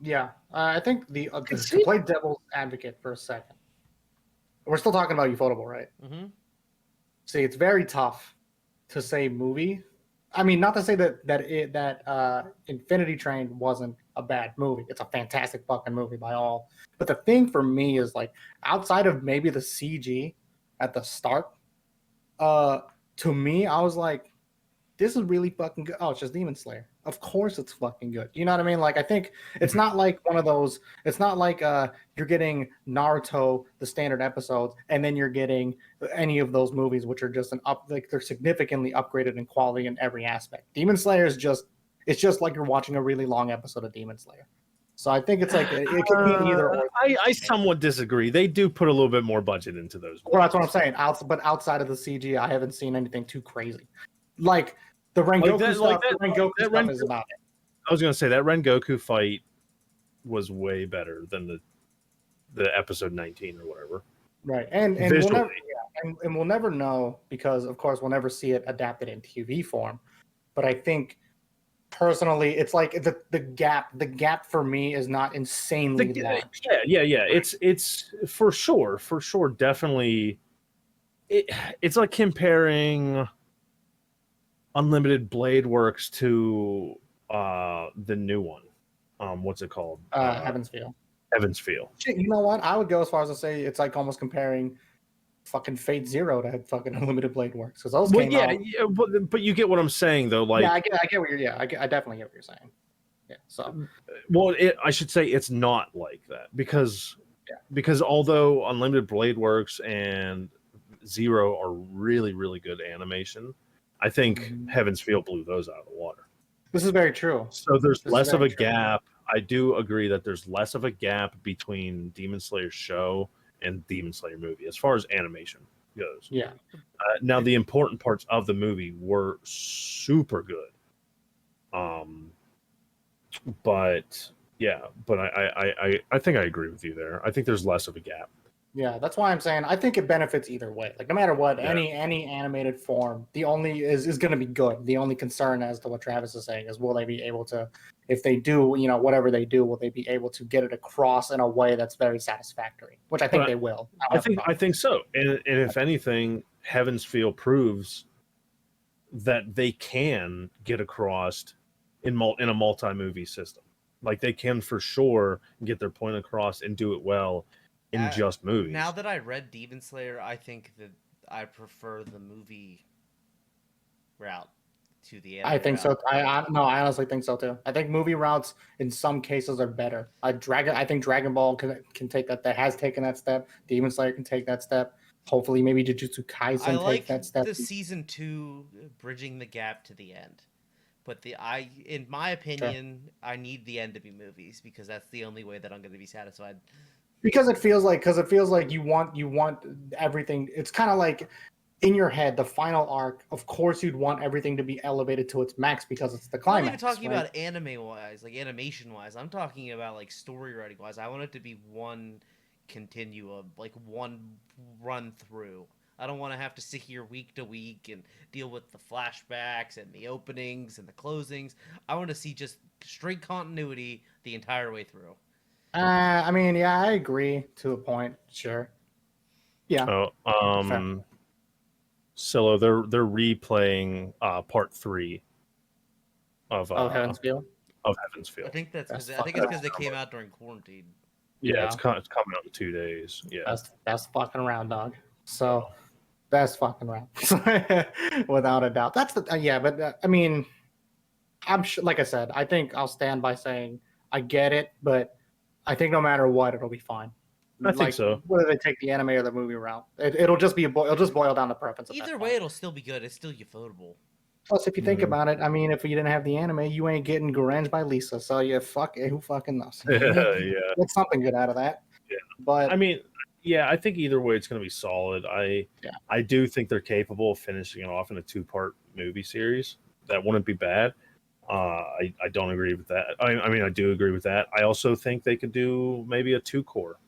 Yeah. I think to play devil's advocate for a second. We're still talking about Ufotable, right? Mm-hmm. See, it's very tough to say movie. I mean, not to say that Infinity Train wasn't a bad movie. It's a fantastic fucking movie by all. But the thing for me is like outside of maybe the CG at the start, to me, I was like, this is really fucking good. Oh, it's just Demon Slayer. Of course it's fucking good. You know what I mean? Like, I think it's not like one of those, it's not like you're getting Naruto, the standard episodes, and then you're getting any of those movies, which are just like they're significantly upgraded in quality in every aspect. Demon Slayer is it's just like you're watching a really long episode of Demon Slayer. So I think it's like, it could be either or. I somewhat disagree. They do put a little bit more budget into those. Well, that's what I'm saying. But outside of the CG, I haven't seen anything too crazy. Like, the Rengoku stuff is about it. I was going to say that Rengoku fight was way better than the episode 19 or whatever. Right, and we'll never know because, of course, we'll never see it adapted in TV form. But I think personally, it's like the gap for me is not insanely large. Yeah. It's for sure, definitely. It's like comparing Unlimited Blade Works to the new one. What's it called? Heaven's Feel. Shit, you know what? I would go as far as to say it's like almost comparing fucking Fate Zero to fucking Unlimited Blade Works because those came out. Yeah, but you get what I'm saying though. Like, I get what you're. I definitely get what you're saying. Yeah. So, well, I should say it's not like that because although Unlimited Blade Works and Zero are really, really good animation, I think Heaven's Feel blew those out of the water. This is very true. So there's less of a gap. I do agree that there's less of a gap between Demon Slayer show and Demon Slayer movie as far as animation goes. Yeah. Now the important parts of the movie were super good. But I think I agree with you there. I think there's less of a gap. Yeah, that's why I'm saying I think it benefits either way. Like no matter what, any animated form, the only is going to be good. The only concern as to what Travis is saying is will they be able to, if they do, whatever they do, will they be able to get it across in a way that's very satisfactory? Which I think they will. I think so. And if anything, Heaven's Feel proves that they can get across in a multi-movie system. Like they can for sure get their point across and do it well. In just movies. Now that I read Demon Slayer, I think that I prefer the movie route to the anime I think route. so. I honestly think so too. I think movie routes in some cases are better. I think Dragon Ball can take that. That has taken that step. Demon Slayer can take that step. Hopefully, maybe Jujutsu Kaisen take that step. The season 2 bridging the gap to the end. But in my opinion, I need the end to be movies because that's the only way that I'm going to be satisfied. Because it feels like you want everything. It's kind of like in your head, the final arc. Of course, you'd want everything to be elevated to its max because it's the climax. I'm not even talking about anime wise, like animation wise. I'm talking about like story writing wise. I want it to be one continuum, like one run through. I don't want to have to sit here week to week and deal with the flashbacks and the openings and the closings. I want to see just straight continuity the entire way through. I mean, yeah, I agree to a point. Sure. Yeah. Oh, Silo, they're replaying part 3 of Heaven's Feel. Heaven's I Feel. think that's That's because fucking they came out during quarantine. Yeah, it's coming out in 2 days. Yeah, that's fucking around, dog. So that's fucking around, without a doubt. That's the yeah, but I mean, I'm sure. Like I said, I think I'll stand by saying I get it, but I think no matter what, it'll be fine. I think so. Whether they take the anime or the movie route, it'll just be it'll just boil down to preference. Either way, it'll still be good. It's still ufotable. Plus, if you think about it, I mean, if you didn't have the anime, you ain't getting Garenge by Lisa. So you who fucking knows? Yeah, Get something good out of that. Yeah, but I mean, yeah, I think either way it's going to be solid. I do think they're capable of finishing it off in a 2-part movie series. That wouldn't be bad. I don't agree with that. I mean, I do agree with that. I also think they could do maybe a 2-core.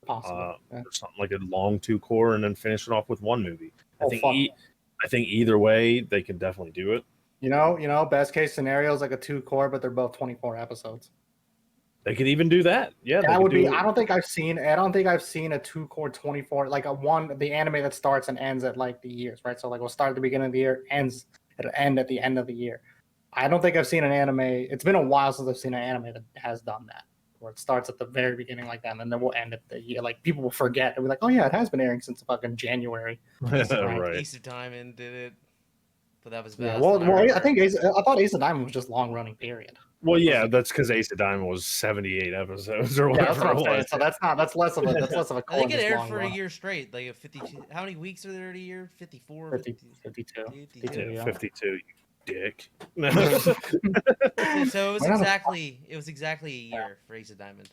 Possible. Something like a long 2-core and then finish it off with one movie. I think either way they can definitely do it. You know, best case scenario is like a 2-core, but they're both 24 episodes. They could even do that. Yeah, that would be. I don't think I've seen a 2-core 24 like the anime that starts and ends at like the years, right? So like we'll start at the beginning of the year, it'll end at the end of the year. I don't think I've seen an anime. It's been a while since I've seen an anime that has done that, where it starts at the very beginning like that, and then we'll end at the year. Like people will forget. They'll be like, "Oh yeah, it has been airing since fucking January." Right. Ace of Diamond did it, but that was yeah. Well, I thought Ace of Diamond was just long running. Period. Well, yeah, that's because Ace of Diamond was 78 episodes or whatever. Yeah, that's what I'm saying. So that's less of a I think it aired for a year straight, like a 52. How many weeks are there in a year? 54. 52. 52. Yeah. 52. You dick. So it was exactly a year for Ace of Diamond.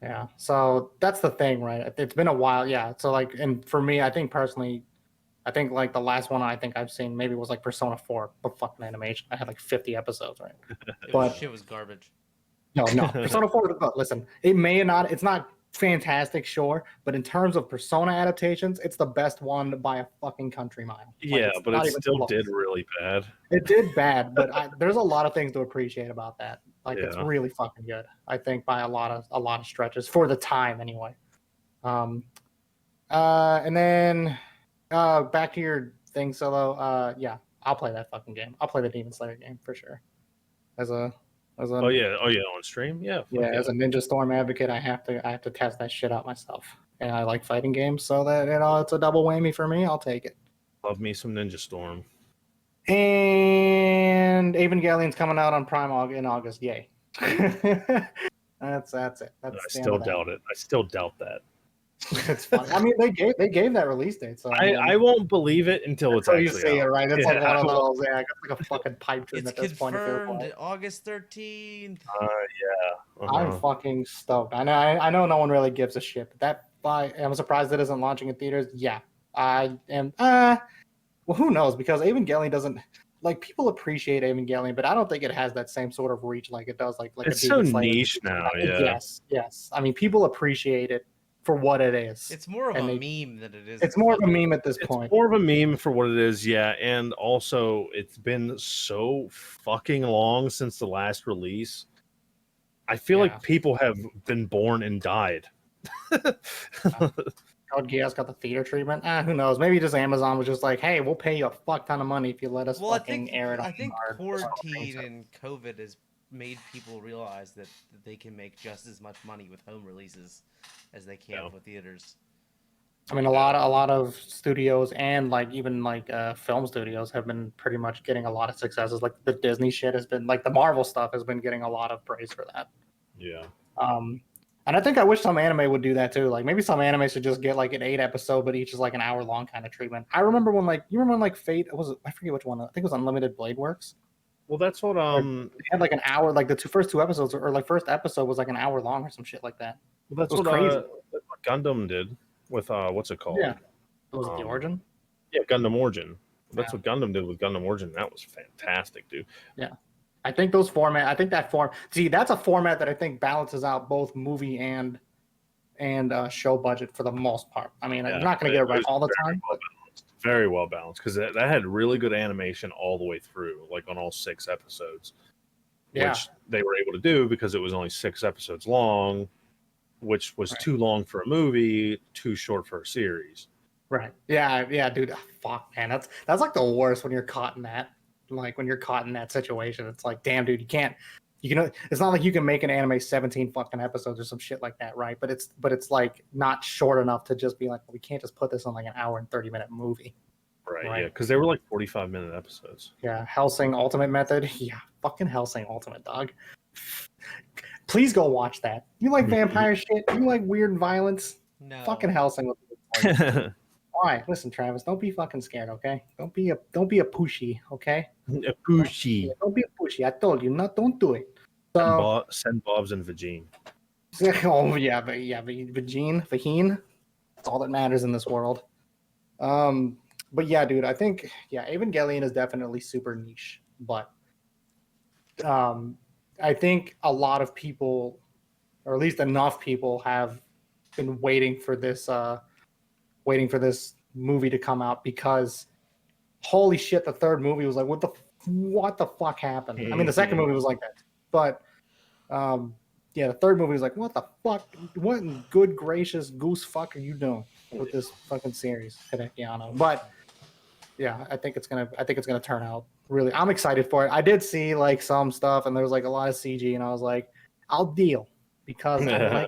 Yeah. So that's the thing, right? It's been a while. Yeah. So like, and for me, I think personally, like the last one I think I've seen maybe was like Persona 4, but fucking animation. I had like 50 episodes, right? Shit was garbage. No. Persona 4, listen, it's not fantastic, sure, but in terms of Persona adaptations, it's the best one by a fucking country mile. Yeah, but it still did really bad. It did bad, but there's a lot of things to appreciate about that. Like it's really fucking good. I think by a lot of stretches for the time anyway. And then back to your thing, Solo. Yeah, I'll play that fucking game. I'll play the Demon Slayer game for sure. Oh yeah, on stream, yeah. As a Ninja Storm advocate, I have to test that shit out myself, and I like fighting games, so that it's a double whammy for me. I'll take it. Love me some Ninja Storm. And Evangelion's coming out on Prime in August. Yay! that's it. I still doubt it. I still doubt that. It's fun. I mean, they gave that release date, so I won't believe it until it's actually you see out. it, right? It's like one of those. Yeah, it's like a fucking pipe dream It's at this point. confirmed August 13th. Yeah. I'm fucking stoked. I know no one really gives a shit, but I'm surprised it isn't launching in theaters. Yeah, I am. Well, who knows? Because Evangelion doesn't people appreciate Evangelion, but I don't think it has that same sort of reach like it does. Like it's so niche now. Yeah. Yes. I mean, people appreciate it for what it is. It's more of a meme than it is. It's more of a meme at this point. It's more of a meme for what it is, yeah. And also, it's been so fucking long since the last release. I feel like people have been born and died. Code Geass got the theater treatment. Who knows? Maybe just Amazon was just like, "Hey, we'll pay you a fuck ton of money if you let us air it." I think quarantine and COVID has made people realize that they can make just as much money with home releases as they can with theaters. I mean, a lot of studios and even film studios have been pretty much getting a lot of successes. Like the Disney shit has been the Marvel stuff has been getting a lot of praise for that. Yeah. And I think I wish some anime would do that too. Like maybe some anime should just get an 8-episode, but each is an hour-long kind of treatment. I remember when Fate I forget which one. I think it was Unlimited Blade Works. Well, that's what it had an hour. Like the first two episodes, or first episode was an hour long or some shit like that. Well, that's what Gundam did with what's it called? Yeah, was it the Origin? Yeah, Gundam Origin. That's what Gundam did with Gundam Origin. That was fantastic, dude. Yeah. I think that's a format that I think balances out both movie and and show budget for the most part. I mean, you're not going to get it right all the time. Very well balanced, because that had really good animation all the way through, like on all 6 episodes, which they were able to do because it was only 6 episodes long, which was too long for a movie, too short for a series. Right. Yeah, dude. Fuck, man. That's like the worst when you're caught in that. Like when you're caught in that situation, it's like, damn, dude, it's not like you can make an anime 17 fucking episodes or some shit like that, right? But it's like not short enough to just be like, we can't just put this on like an hour and 30-minute movie. Right? Yeah, because they were like 45-minute episodes. Yeah, Hellsing Ultimate Method. Yeah, fucking Hellsing Ultimate, dog. Please go watch that. You like vampire shit? You like weird violence? No. Fucking Hellsing. All right, listen, Travis. Don't be fucking scared, okay? Don't be a pushy, okay? A pushy. Don't be a pushy. I told you, don't do it. So, send Bobs and Vagine. oh yeah, Vagine. That's all that matters in this world. But yeah, dude, I think Evangelion is definitely super niche, but I think a lot of people, or at least enough people, have been waiting for this movie to come out, because holy shit, the third movie was like, what the fuck happened? I mean, the second movie was like that, but the third movie was like, what the fuck? What in good gracious goose fuck are you doing with this fucking series, Hidekiano? But yeah, I think it's gonna turn out really. I'm excited for it. I did see like some stuff, and there was like a lot of CG, and I was like, I'll deal, because I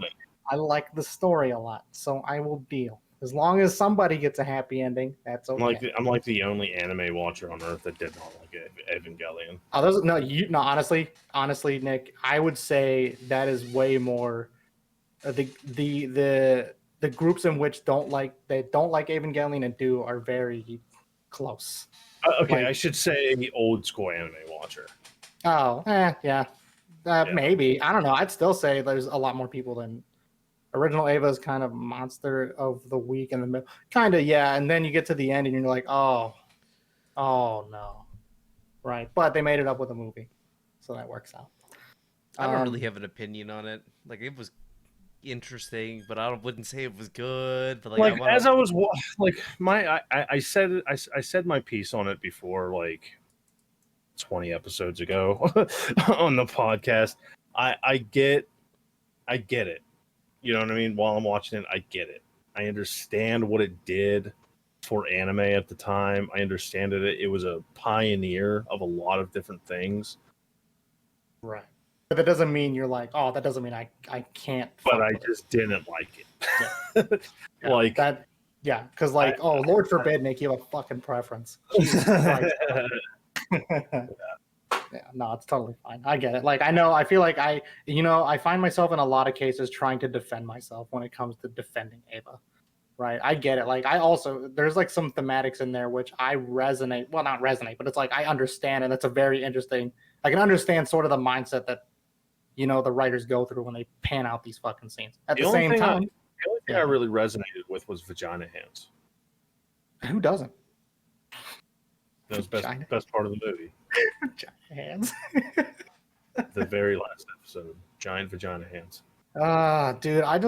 like the story a lot, so I will deal. As long as somebody gets a happy ending, that's okay. I'm like the only anime watcher on earth that did not like Evangelion. Honestly, Nick, I would say that is way more the groups in which don't like Evangelion and do are very close. Okay, I should say the old school anime watcher. Oh, yeah. Maybe. I don't know. I'd still say there's a lot more people than Original Eva is kind of monster of the week in the middle. Kind of, yeah. And then you get to the end and you're like, oh no. Right. But they made it up with a movie, so that works out. I don't really have an opinion on it. Like, it was interesting, but I wouldn't say it was good. But like I said my piece on it before, like 20 episodes ago on the podcast. I get it. You know what I mean? While I'm watching it, I get it. I understand what it did for anime at the time. I understand it was a pioneer of a lot of different things. Right. But that doesn't mean you're like, oh, that doesn't mean I can't. But I just didn't like it. Yeah. Like that. Yeah, because like, Lord forbid, Nick, you have a fucking preference. Jesus Christ. Yeah, no, it's totally fine. I get it. Like, I feel like I find myself in a lot of cases trying to defend myself when it comes to defending Ava. Right. I get it. Like, there's like some thematics in there which I resonate. Well, not resonate, but it's like I understand. And it's a very interesting. I can understand sort of the mindset that, the writers go through when they pan out these fucking scenes. At the same time, the only thing I really resonated with was vagina hands. Who doesn't? That was best part of the movie. Vagina hands. The very last episode, giant vagina hands. Dude, I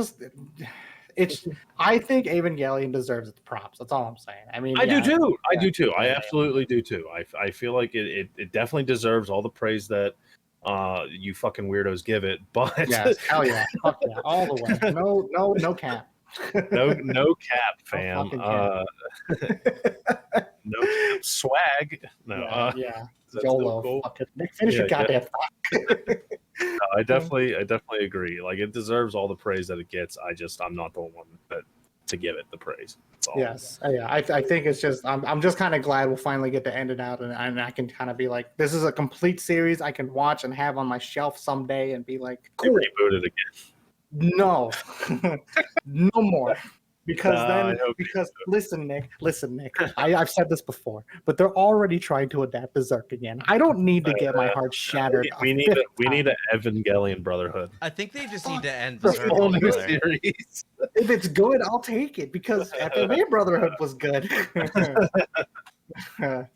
think Evangelion deserves its props. That's all I'm saying. I mean, I do too. I absolutely do too. I feel like it definitely deserves all the praise that you fucking weirdos give it. But yes, hell yeah, fuck yeah, all the way. No cap. no cap, fam. No no cap. Swag. No. Yeah. YOLO. Nick, finish your goddamn thought. I definitely agree. Like, it deserves all the praise that it gets. I'm not the one to give it the praise. That's all. Yes. Yeah. I think it's just I'm just kind of glad we'll finally get to end it out, and I can kind of be like, this is a complete series I can watch and have on my shelf someday and be like, cool. Reboot it again. No. No more. Because listen, Nick, I've said this before, but they're already trying to adapt Berserk again. I don't need to get my heart shattered. We need an Evangelion Brotherhood. I think they just need to end the Berserk whole new altogether. series. If it's good, I'll take it, because FMA Brotherhood was good. No,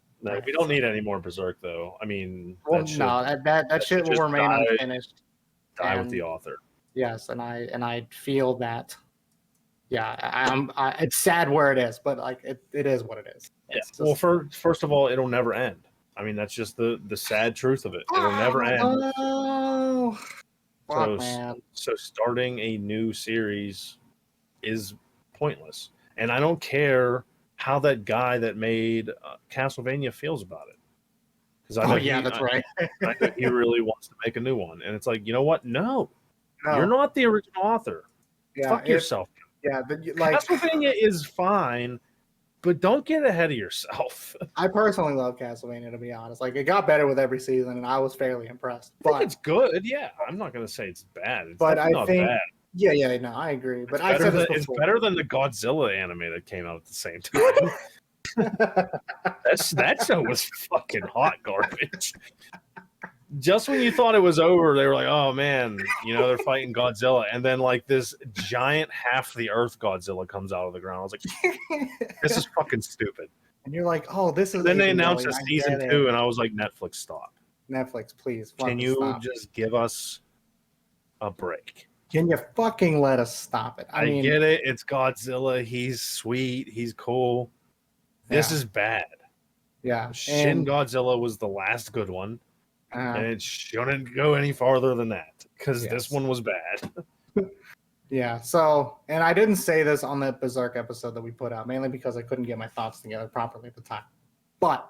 we don't need any more Berserk, though. I mean, that shit will remain unfinished. Die with the author. Yes, and I feel that yeah, it's sad where it is, but like it is what it is. Yeah. It's Well, just- first of all, it'll never end. I mean, that's just the sad truth of it. It'll never end. Oh, fuck, man. So starting a new series is pointless, and I don't care how that guy that made Castlevania feels about it. Because I know That's right. I know he really wants to make a new one, and it's like, you know what? No, No. you're not the original author. Yeah, Fuck yourself. Yeah, like Castlevania is fine, but don't get ahead of yourself. I personally love Castlevania, to be honest. Like, it got better with every season, and I was fairly impressed. I think But it's good. Yeah, I'm not going to say it's bad. It's But definitely I not think- bad. yeah, no, I agree. But It's I better said than, this it's before. better than the Godzilla anime that came out at the same time. That show was fucking hot garbage. Just when you thought it was over, they were like, "Oh man, they're fighting Godzilla," and then like this giant half the Earth Godzilla comes out of the ground. I was like, "This is fucking stupid." And you're like, oh, this is. Then they Asian announced a Belly, I season get 2, it. and I was like, "Netflix, stop! Netflix, please. Can fucking you stop. just give us a break?" Can you fucking let us stop it? I mean, get it. It's Godzilla. He's sweet. He's cool. This Yeah. is bad. yeah. Shin And, Godzilla was the last good one, uh, and it shouldn't go any farther than that because Yes. this one was bad. yeah. So, and I didn't say this on the Berserk episode that we put out, mainly because I couldn't get my thoughts together properly at the time. But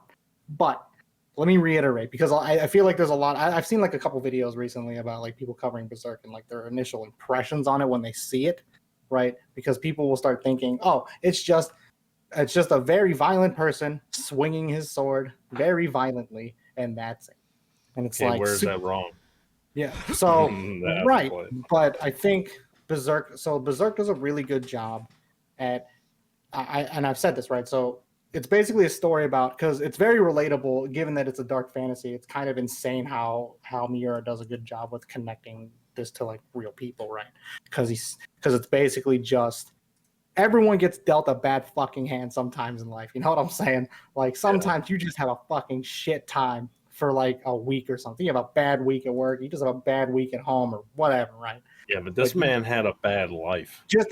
let me reiterate, because I feel like there's a lot. I've seen like a couple videos recently about like people covering Berserk and like their initial impressions on it when they see it, right? Because people will start thinking, oh, it's just a very violent person swinging his sword very violently, and that's it. And it's Okay, like, where's that wrong? yeah. So That's right, what- but I think Berserk does a really good job at. And I've said this, right. So it's basically a story about, because it's very relatable, given that it's a dark fantasy. It's kind of insane how Miura does a good job with connecting this to like real people, right? Because it's basically just everyone gets dealt a bad fucking hand sometimes in life. You know what I'm saying? Like sometimes you just have a fucking shit time for like a week or something. You have a bad week at work. You just have a bad week at home or whatever, right? Yeah, but this man had a bad life. Just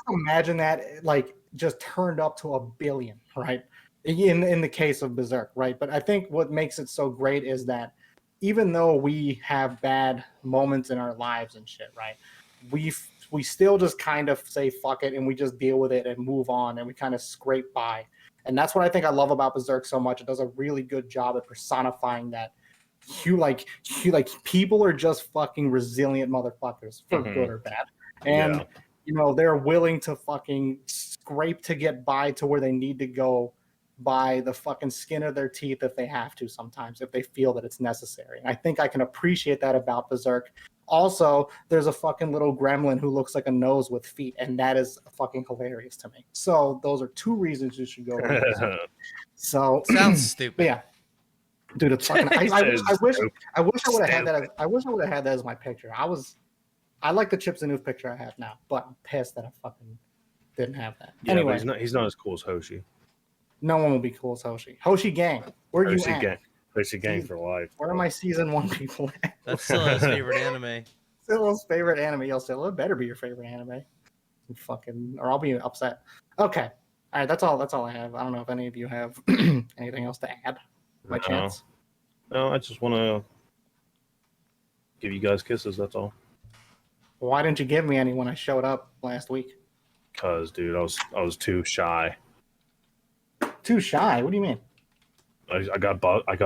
imagine that, like, just turned up to 1 billion, right? In the case of Berserk, right? But I think what makes it so great is that even though we have bad moments in our lives and shit, right? We still just kind of say fuck it and we just deal with it and move on and we kind of scrape by. And that's what I think I love about Berserk so much. It does a really good job at personifying that. People are just fucking resilient motherfuckers, for good or bad. And they're willing to fucking scrape to get by to where they need to go by the fucking skin of their teeth if they have to sometimes, if they feel that it's necessary. And I think I can appreciate that about Berserk. Also, there's a fucking little gremlin who looks like a nose with feet, and that is fucking hilarious to me. So those are 2 reasons you should go. So Sounds stupid. yeah, dude, it's fucking. I wish I would have had that. I wish I would have had that as my picture. I like the Chips and Oof picture I have now, but I'm pissed that I fucking didn't have that. Yeah, anyway, but he's not as cool as Hoshi. no one will be cool as Hoshi. Hoshi gang, where you Hoshi at? gang. Hoshi gang for life. Where are my season 1 people at? That's still his favorite anime. Still favorite anime. Yo, still, it better be your favorite anime. Or I'll be upset. Okay, all right. That's all I have. I don't know if any of you have anything else to add. By chance. No, I just want to give you guys kisses. That's all. Why didn't you give me any when I showed up last week? Cause, dude, I was too shy. Too shy? What do you mean? I got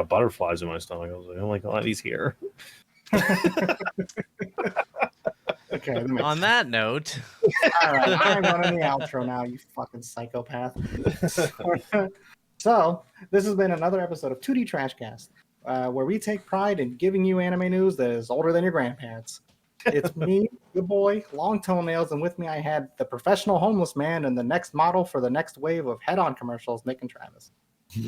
butterflies in my stomach. I was like, oh my god, he's here. Okay. On that note, all right, I'm running the outro now. You fucking psychopath. So this has been another episode of 2D Trashcast, where we take pride in giving you anime news that is older than your grandparents. It's me, your boy, Long Toenails, and with me I had the professional homeless man and the next model for the next wave of head-on commercials, Nick and Travis.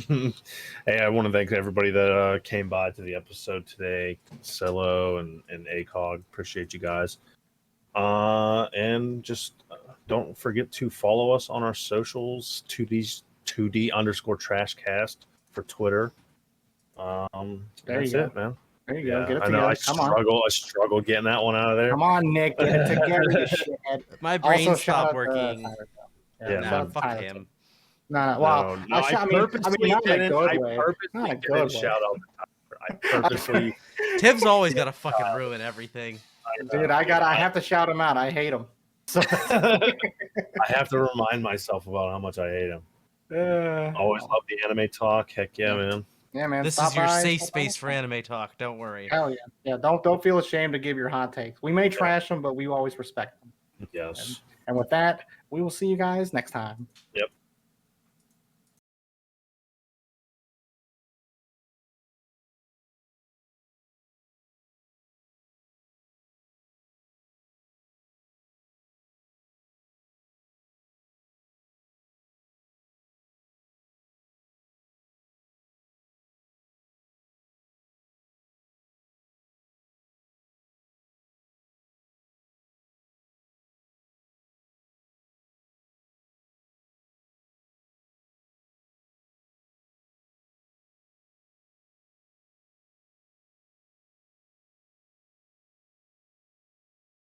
Hey, I want to thank everybody that came by to the episode today. Cello and ACOG. Appreciate you guys. And just don't forget to follow us on our socials, 2D_Trashcast for Twitter. There That's you go. it, man. There you go. Yeah, Get it I know. together. Come on. I struggle getting that one out of there. Come on, Nick. Get it together, you shithead. My brain Also, shout out stopped to working. Tyler, though. Yeah, Nah, shout out to fuck Tyler, him. too. No. Well, No, I mean, not in a good way. I purposely Not a didn't good way. shout out the Tyler. I purposely. Tibbs always got to fucking ruin everything. Dude, I have to shout him out. I hate him. So I have to remind myself about how much I hate him. Always love the anime talk. Heck yeah, man. Yeah, man. This stop is your by, safe stop space by. for anime talk. Don't worry. Hell yeah. Yeah, don't feel ashamed to give your hot takes. We may trash them, but we always respect them. Yes. And with that, we will see you guys next time. Yep.